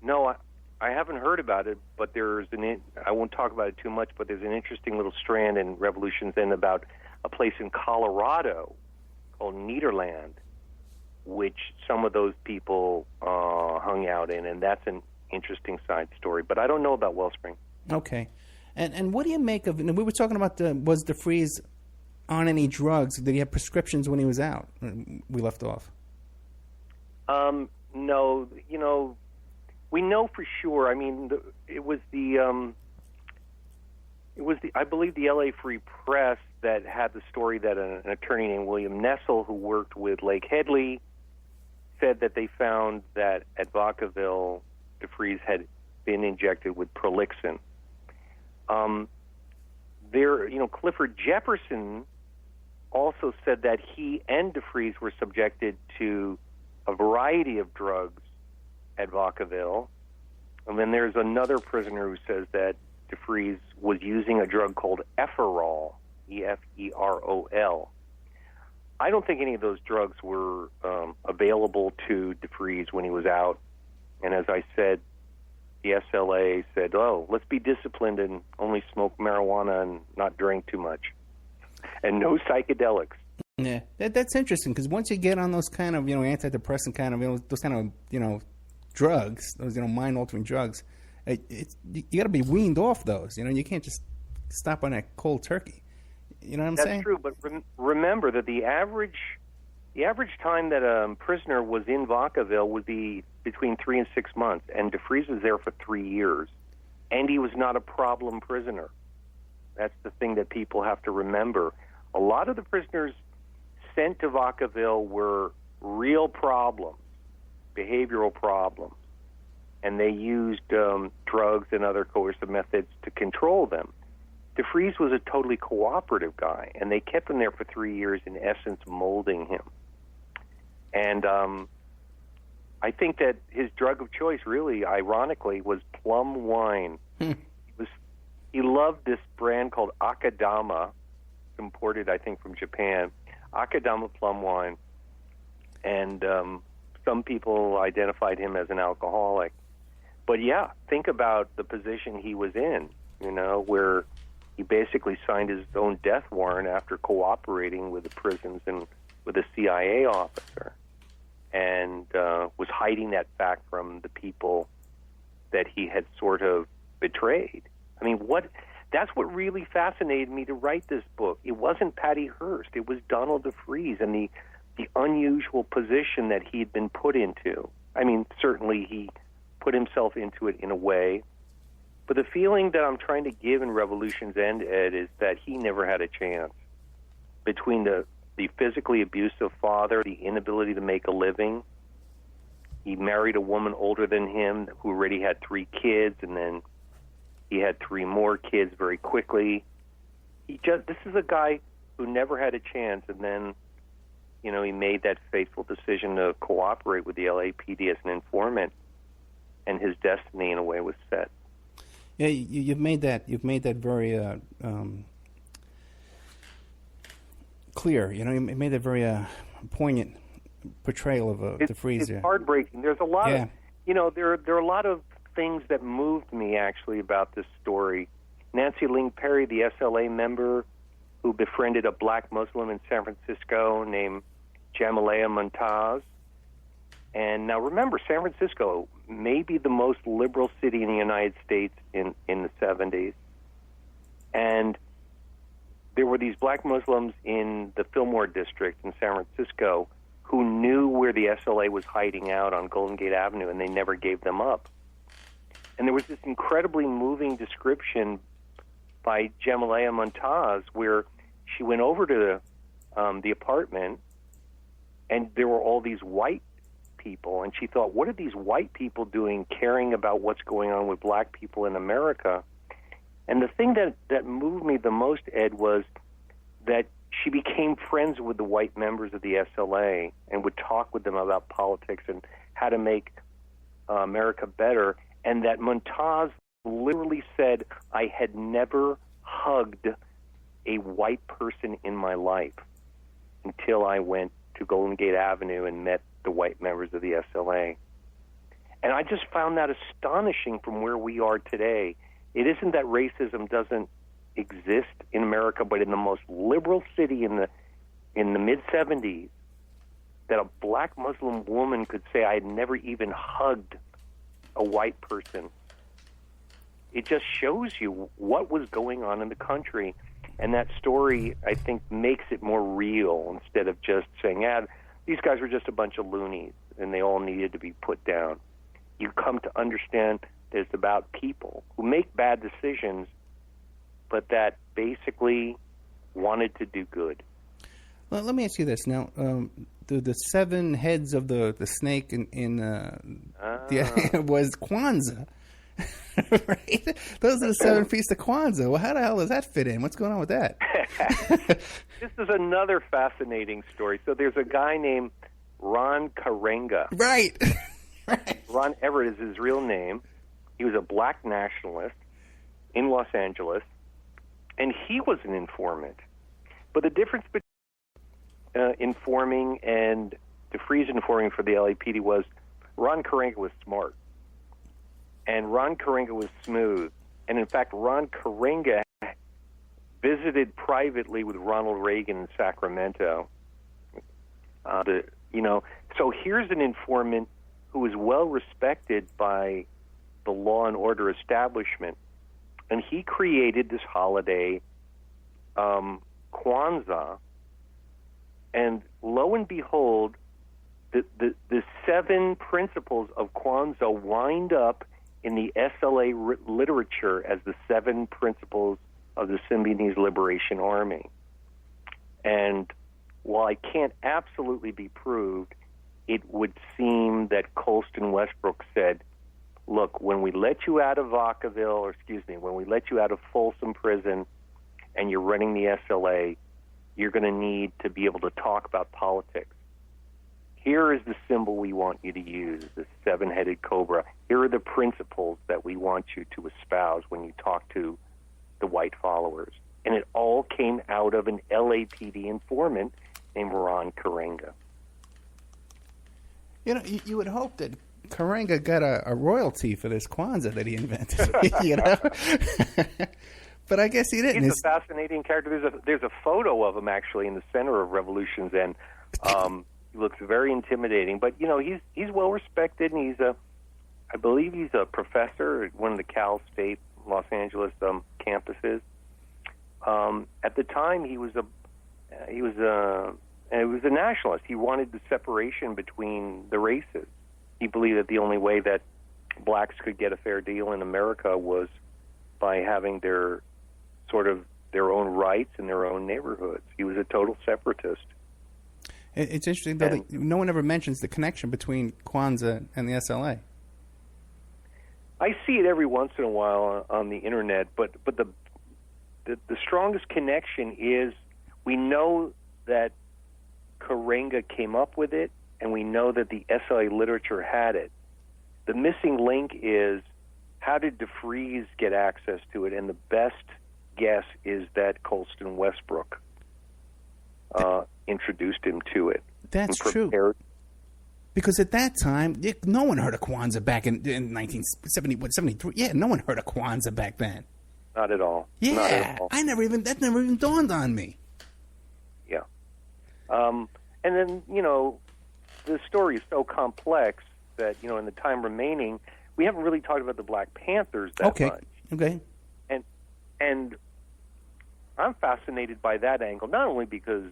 No, I haven't heard about it, but I won't talk about it too much, but there's an interesting little strand in Revolution's End about a place in Colorado called Nederland, which some of those people hung out in, and that's an interesting side story, but I don't know about Wellspring. Okay. And what do you make of, we were talking about, was DeFreeze on any drugs? Did he have prescriptions when he was out? We left off. No, we know for sure. I mean, it was I believe the LA Free Press that had the story that an attorney named William Nessel, who worked with Lake Headley, said that they found that at Vacaville, DeFreeze had been injected with Prolixin. Clifford Jefferson also said that he and DeFreeze were subjected to a variety of drugs at Vacaville. And then there's another prisoner who says that DeFreeze was using a drug called Eferol, E-F-E-R-O-L. I don't think any of those drugs were available to DeFreeze when he was out. And as I said, the SLA said, let's be disciplined and only smoke marijuana and not drink too much. And no psychedelics. Yeah, that's interesting, because once you get on those kind of, antidepressant kind of, those kind of, drugs, those, mind-altering drugs, you got to be weaned off those. You can't just stop on that cold turkey. You know what I'm saying? That's true, but remember that the average time that a prisoner was in Vacaville would be between 3 and 6 months, and DeFreeze was there for 3 years, and he was not a problem prisoner. That's the thing that people have to remember. A lot of the prisoners sent to Vacaville were real problems, behavioral problems, and they used drugs and other coercive methods to control them. DeFreeze was a totally cooperative guy, and they kept him there for 3 years, in essence, molding him. And I think that his drug of choice, really, ironically, was plum wine. He loved this brand called Akadama, imported, I think, from Japan. Akadama plum wine. And some people identified him as an alcoholic. But, yeah, think about the position he was in, where he basically signed his own death warrant after cooperating with the prisons and with a CIA officer, and was hiding that fact from the people that he had sort of betrayed. I mean, that's what really fascinated me to write this book. It wasn't Patty Hearst. It was Donald DeFreeze and the unusual position that he'd been put into. I mean, certainly he put himself into it in a way, but the feeling that I'm trying to give in Revolution's End, Ed, is that he never had a chance. Between the physically abusive father, the inability to make a living, he married a woman older than him who already had 3 kids, and then he had 3 more kids very quickly. This is a guy who never had a chance, and then, he made that fateful decision to cooperate with the LAPD as an informant, and his destiny, in a way, was set. Yeah, you've made that very clear. You made that very poignant portrayal of DeFreeze. It's heartbreaking. There's a lot of, there are a lot of things that moved me actually about this story. Nancy Ling Perry, the SLA member who befriended a black Muslim in San Francisco named Jamalaya Montaz. And now remember, San Francisco may be the most liberal city in the United States in the 70s. And there were these black Muslims in the Fillmore district in San Francisco who knew where the SLA was hiding out on Golden Gate Avenue, and they never gave them up. And there was this incredibly moving description by Jamalaya Montaz where she went over to the apartment, and there were all these white people, and she thought, what are these white people doing caring about what's going on with black people in America? And the thing that moved me the most, Ed, was that she became friends with the white members of the SLA and would talk with them about politics and how to make America better, and that Montaz literally said, I had never hugged a white person in my life until I went to Golden Gate Avenue and met the white members of the SLA. And I just found that astonishing from where we are today. It isn't that racism doesn't exist in America, but in the most liberal city in the mid-70s, that a black Muslim woman could say, I had never even hugged a white person. It just shows you what was going on in the country. And that story, I think, makes it more real instead of just saying, these guys were just a bunch of loonies and they all needed to be put down. You come to understand that it's about people who make bad decisions, but that basically wanted to do good. Well, let me ask you this. Now, the 7 heads of the snake was Kwanzaa. Right? Those are the 7 feasts of Kwanzaa. Well, how the hell does that fit in? What's going on with that? This is another fascinating story. So there's a guy named Ron Karenga. Right. Right. Ron Everett is his real name. He was a black nationalist in Los Angeles, and he was an informant. But the difference between informing and DeFreeze informing for the LAPD was Ron Karenga was smart. And Ron Karenga was smooth. And in fact, Ron Karenga visited privately with Ronald Reagan in Sacramento. So here's an informant who is well respected by the law and order establishment. And he created this holiday, Kwanzaa. And lo and behold, the 7 principles of Kwanzaa wind up in the SLA literature as the 7 principles of the Symbionese Liberation Army. And while I can't absolutely be proved, it would seem that Colston Westbrook said, look, when we let you out of when we let you out of Folsom Prison, and you're running the SLA, you're going to need to be able to talk about politics. Here is the symbol we want you to use, the seven-headed cobra. Here are the principles that we want you to espouse when you talk to the white followers. And it all came out of an LAPD informant named Ron Karenga. You know, you would hope that Karenga got a royalty for this Kwanzaa that he invented, you know? But I guess he didn't. He's a fascinating character. There's a photo of him, actually, in the center of Revolution's End. He looks very intimidating, but you know he's well respected, and I believe he's a professor at one of the Cal State Los Angeles campuses. At the time, he was a nationalist. He wanted the separation between the races. He believed that the only way that blacks could get a fair deal in America was by having their own rights in their own neighborhoods. He was a total separatist. It's interesting, though, that no one ever mentions the connection between Kwanzaa and the SLA. I see it every once in a while on the internet, but the strongest connection is we know that Karenga came up with it, and we know that the SLA literature had it. The missing link is, how did DeFreeze get access to it? And the best guess is that Colston Westbrook introduced him to it. That's true. Because at that time, no one heard of Kwanzaa back in 1970, 73. Yeah, no one heard of Kwanzaa back then. Not at all. Yeah, not at all. That never even dawned on me. Yeah. And then, you know, the story is so complex that, you know, in the time remaining, we haven't really talked about the Black Panthers that much. Okay. And I'm fascinated by that angle, not only because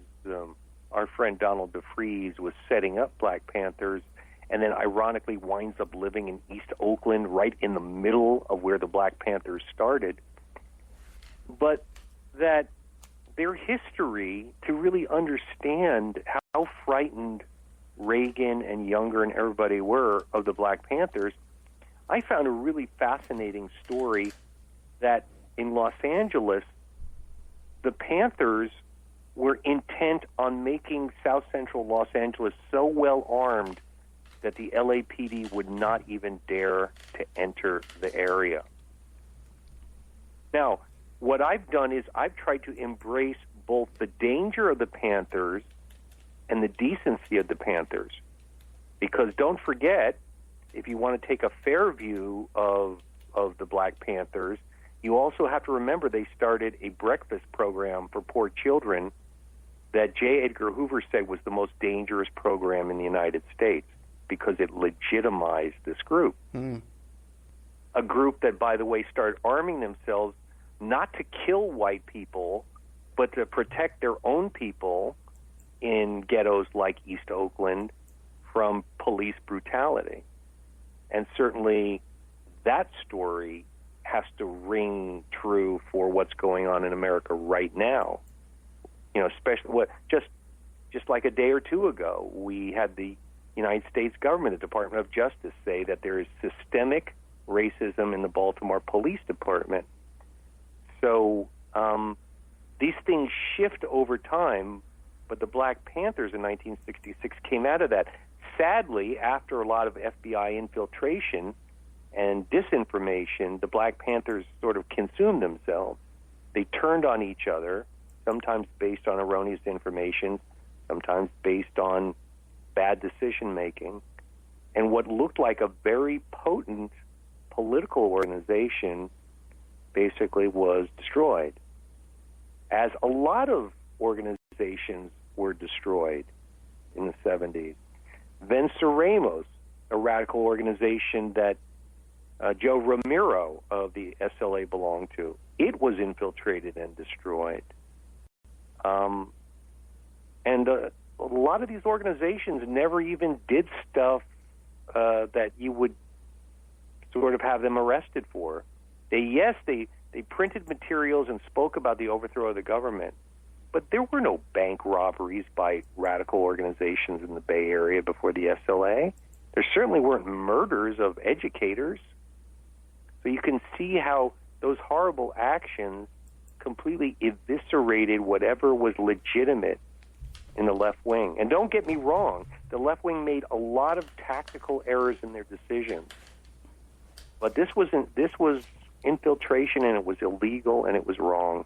our friend Donald DeFreeze was setting up Black Panthers and then ironically winds up living in East Oakland, right in the middle of where the Black Panthers started, but that their history, to really understand how frightened Reagan and Younger and everybody were of the Black Panthers, I found a really fascinating story that in Los Angeles, the Panthers were intent on making South Central Los Angeles so well armed that the LAPD would not even dare to enter the area. Now, what I've done is I've tried to embrace both the danger of the Panthers and the decency of the Panthers. Because don't forget, if you want to take a fair view of the Black Panthers, you also have to remember they started a breakfast program for poor children that J. Edgar Hoover said was the most dangerous program in the United States because it legitimized this group. A group that, by the way, started arming themselves not to kill white people, but to protect their own people in ghettos like East Oakland from police brutality. And certainly that story has to ring true for what's going on in America right now. You know, especially just like a day or two ago, we had the United States government, the Department of Justice, say that there is systemic racism in the Baltimore Police Department. So these things shift over time, but the Black Panthers in 1966 came out of that. Sadly, after a lot of FBI infiltration and disinformation, the Black Panthers sort of consumed themselves. They turned on each other, sometimes based on erroneous information, sometimes based on bad decision-making. And what looked like a very potent political organization basically was destroyed, as a lot of organizations were destroyed in the 70s. Venceremos, a radical organization that Joe Ramiro of the SLA belonged to, it was infiltrated and destroyed. And a lot of these organizations never even did stuff that you would sort of have them arrested for. They printed materials and spoke about the overthrow of the government, but there were no bank robberies by radical organizations in the Bay Area before the SLA. There certainly weren't murders of educators. So you can see how those horrible actions completely eviscerated whatever was legitimate in the left wing. And don't get me wrong, the left wing made a lot of tactical errors in their decisions. But this was infiltration, and it was illegal, and it was wrong.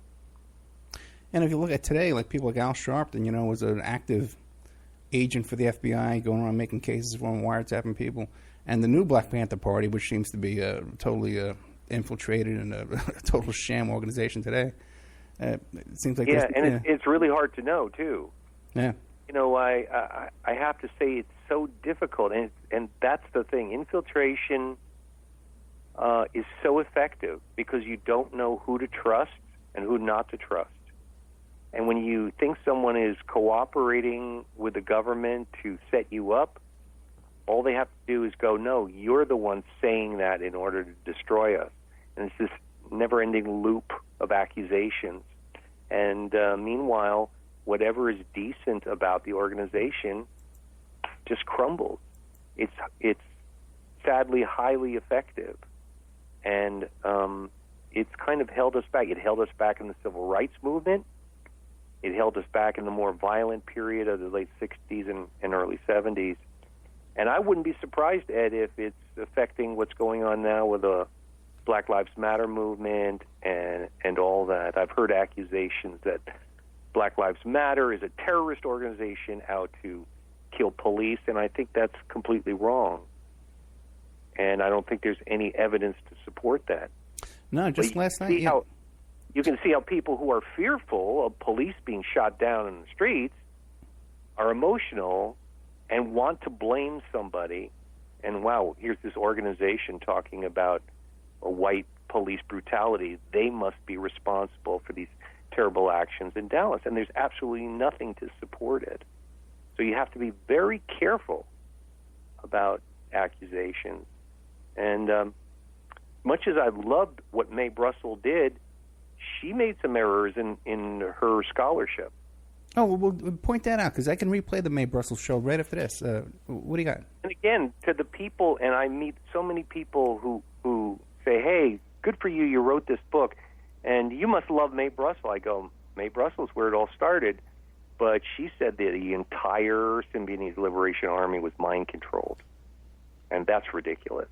And if you look at today, like people like Al Sharpton, was an active agent for the FBI, going around making cases for him, wiretapping people. And the new Black Panther Party, which seems to be totally infiltrated and a total sham organization today. It seems like it's really hard to know too. Yeah. I have to say it's so difficult, and that's the thing. Infiltration is so effective because you don't know who to trust and who not to trust. And when you think someone is cooperating with the government to set you up, all they have to do is go, no, you're the one saying that in order to destroy us. And it's this never-ending loop of accusations. And meanwhile, whatever is decent about the organization just crumbles. It's sadly highly effective. And it's kind of held us back. It held us back in the civil rights movement. It held us back in the more violent period of the late 60s and early 70s. And I wouldn't be surprised, Ed, if it's affecting what's going on now with the Black Lives Matter movement and all that. I've heard accusations that Black Lives Matter is a terrorist organization out to kill police, and I think that's completely wrong. And I don't think there's any evidence to support that. No, just last night. You can see how people who are fearful of police being shot down in the streets are emotional and want to blame somebody. And wow, here's this organization talking about a white police brutality. They must be responsible for these terrible actions in Dallas. And there's absolutely nothing to support it. So you have to be very careful about accusations. And much as I loved what Mae Brussell did, she made some errors in her scholarship. Oh, well, point that out, because I can replay the Mae Brussels show right after this. What do you got? And again, to the people, and I meet so many people who say, hey, good for you, you wrote this book, and you must love Mae Brussell. I go, Mae Brussell's where it all started, but she said that the entire Symbionese Liberation Army was mind-controlled, and that's ridiculous.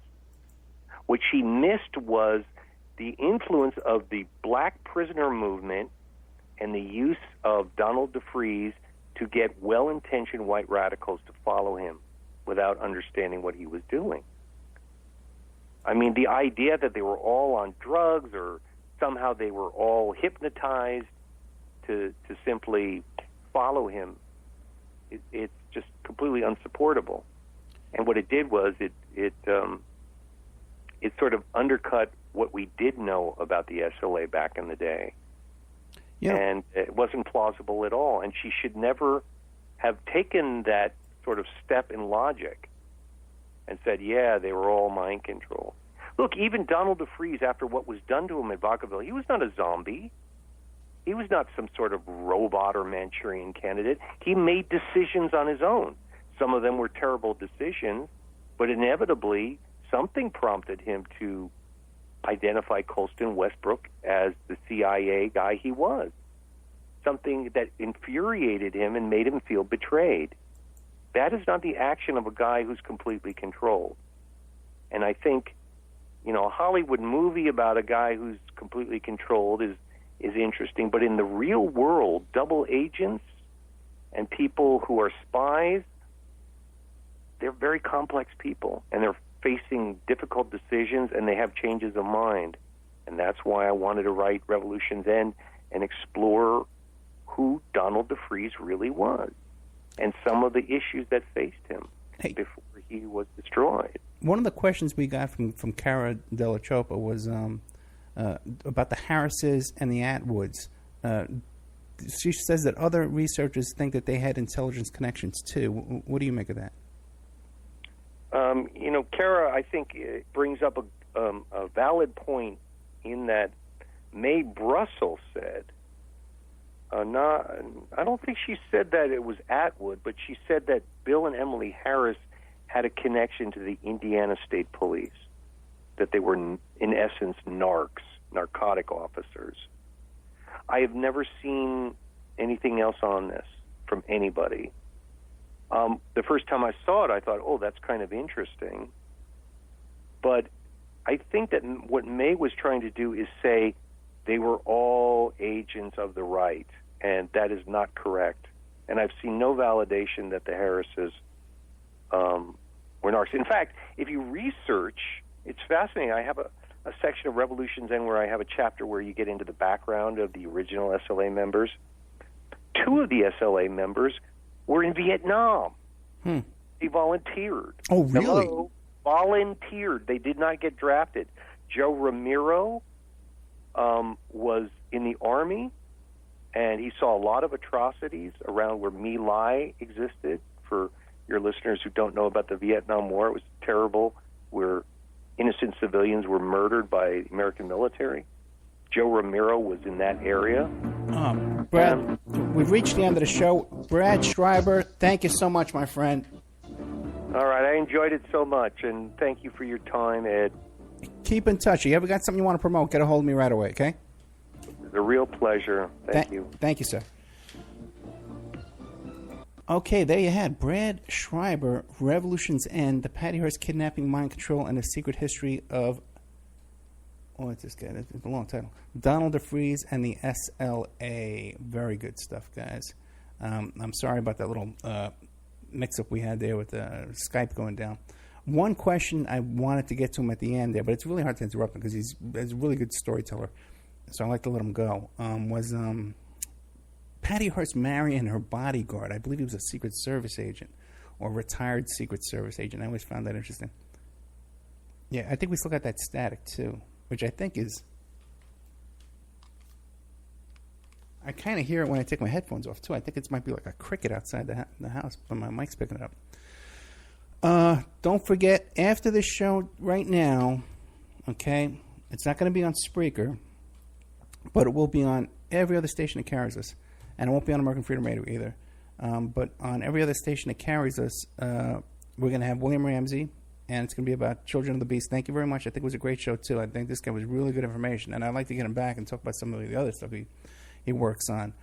What she missed was the influence of the black prisoner movement and the use of Donald DeFreeze to get well-intentioned white radicals to follow him without understanding what he was doing. I mean, the idea that they were all on drugs or somehow they were all hypnotized to simply follow him, it's just completely unsupportable. And what it did was it sort of undercut what we did know about the SLA back in the day. Yeah. And it wasn't plausible at all. And she should never have taken that sort of step in logic and said, yeah, they were all mind control. Look, even Donald DeFreeze, after what was done to him at Vacaville, he was not a zombie. He was not some sort of robot or Manchurian candidate. He made decisions on his own. Some of them were terrible decisions, but inevitably something prompted him to identify Colston Westbrook as the CIA guy he was. Something that infuriated him and made him feel betrayed. That is not the action of a guy who's completely controlled. And I think, a Hollywood movie about a guy who's completely controlled is interesting, but in the real world, double agents and people who are spies, they're very complex people, and they're facing difficult decisions, and they have changes of mind. And that's why I wanted to write Revolution's End and explore who Donald DeFreeze really was and some of the issues that faced him before he was destroyed. One of the questions we got from Cara Della Chopa was about the Harrises and the Atwoods. She says that other researchers think that they had intelligence connections too. What do you make of that? Cara, I think, it brings up a valid point in that Mae Brussell said, I don't think she said that it was Atwood, but she said that Bill and Emily Harris had a connection to the Indiana State Police, that they were, in essence, narcotic officers. I have never seen anything else on this from anybody. The first time I saw it, I thought, oh, that's kind of interesting. But I think that what May was trying to do is say they were all agents of the right, and that is not correct. And I've seen no validation that the Harrises were narcs. In fact, if you research, it's fascinating. I have a section of Revolution's End where I have a chapter where you get into the background of the original SLA members. 2 of the SLA members were in Vietnam. They volunteered. Oh, really? Hello? Volunteered. They did not get drafted. Joe Ramiro was in the Army, and he saw a lot of atrocities around where My Lai existed. For your listeners who don't know about the Vietnam War, it was terrible, where innocent civilians were murdered by the American military. Joe Ramiro was in that area. Brad, we've reached the end of the show. Brad Schreiber, thank you so much, my friend. All right, I enjoyed it so much, and thank you for your time, Ed. Keep in touch. If you ever got something you want to promote, get a hold of me right away, okay? It's a real pleasure. Thank you. Thank you, sir. Okay, there you had Brad Schreiber, Revolution's End, the Patty Hearst Kidnapping, Mind Control, and the Secret History of... Oh, what's this guy? It's a long title. Donald DeFreeze and the SLA. Very good stuff, guys. I'm sorry about that little mix-up we had there with Skype going down. One question I wanted to get to him at the end there, but it's really hard to interrupt him because he's a really good storyteller, so I like to let him go, was Patty Hearst marrying her bodyguard. I believe he was a Secret Service agent or retired Secret Service agent. I always found that interesting. Yeah, I think we still got that static, too, which I think is... I kind of hear it when I take my headphones off, too. I think it might be like a cricket outside the house, but my mic's picking it up. Don't forget, after this show right now, okay, it's not going to be on Spreaker, but it will be on every other station that carries us. And it won't be on American Freedom Radio either. But on every other station that carries us, we're going to have William Ramsey, and it's going to be about Children of the Beast. Thank you very much. I think it was a great show, too. I think this guy was really good information, and I'd like to get him back and talk about some of the other stuff he works on.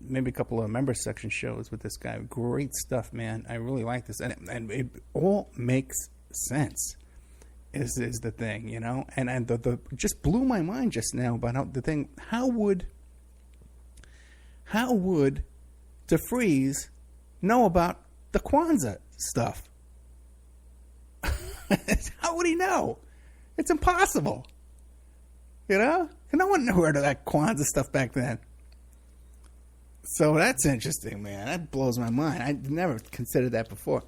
Maybe a couple of member section shows with this guy. Great stuff, man. I really like this. And it all makes sense, is the thing, you know? And the just blew my mind just now about how would DeFreeze know about the Kwanzaa stuff? How would he know? It's impossible. You know? No one heard of that Kwanzaa stuff back then. So that's interesting, man. That blows my mind. I never considered that before.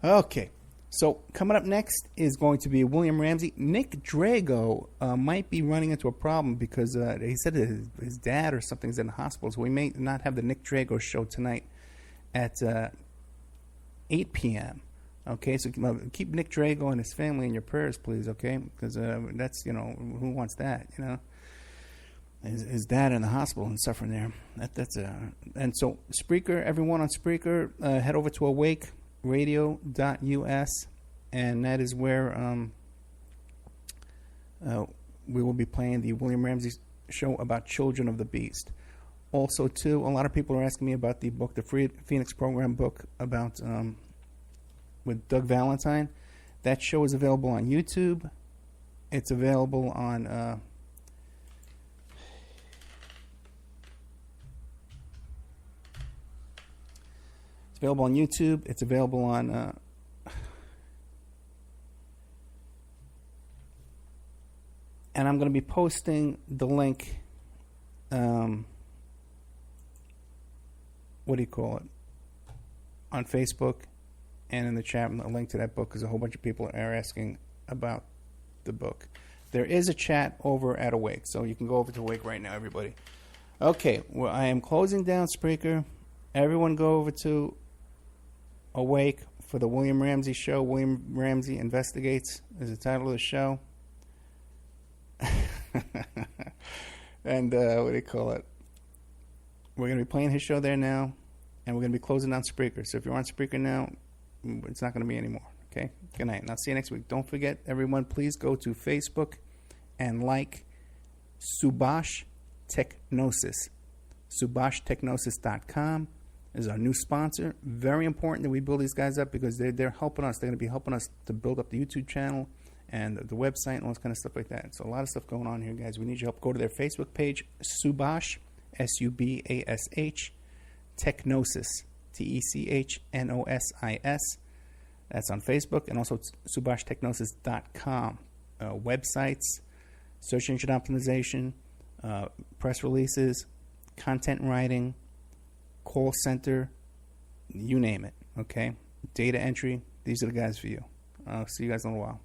Okay. So coming up next is going to be William Ramsey. Nick Drago might be running into a problem because he said that his dad or something's in the hospital. So we may not have the Nick Drago show tonight at 8 p.m. Okay, so keep Nick Drago and his family in your prayers, please, okay? Because that's, who wants that, His dad in the hospital and suffering there. And so Spreaker, everyone on Spreaker, head over to awakeradio.us, and that is where we will be playing the William Ramsey show about Children of the Beast. Also, too, a lot of people are asking me about the book, the Phoenix Program book about with Doug Valentine. That show is available on YouTube. It's available on... available on YouTube. It's available on and I'm going to be posting the link what do you call it, on Facebook and in the chat, a link to that book, because a whole bunch of people are asking about the book. There is a chat over at Awake, so you can go over to Awake right now, everybody. Okay, well, I am closing down Spreaker. Everyone go over to Awake for the William Ramsey show. William Ramsey Investigates is the title of the show. And what do you call it? We're going to be playing his show there now, and we're going to be closing down Spreaker. So if you're on Spreaker now, it's not going to be anymore. Okay? Good night, and I'll see you next week. Don't forget, everyone, please go to Facebook and like Subash Technosis. SubhashTechnosis.com is our new sponsor. Very important that we build these guys up because they're helping us. They're going to be helping us to build up the YouTube channel and the website and all this kind of stuff like that. So a lot of stuff going on here, guys. We need your help. Go to their Facebook page, Subhash, S-U-B-A-S-H, Technosis, Technosis. That's on Facebook, and also SubhashTechnosis.com. Websites, search engine optimization, press releases, content writing, call center, you name it, okay? Data entry. These are the guys for you. I'll see you guys in a while.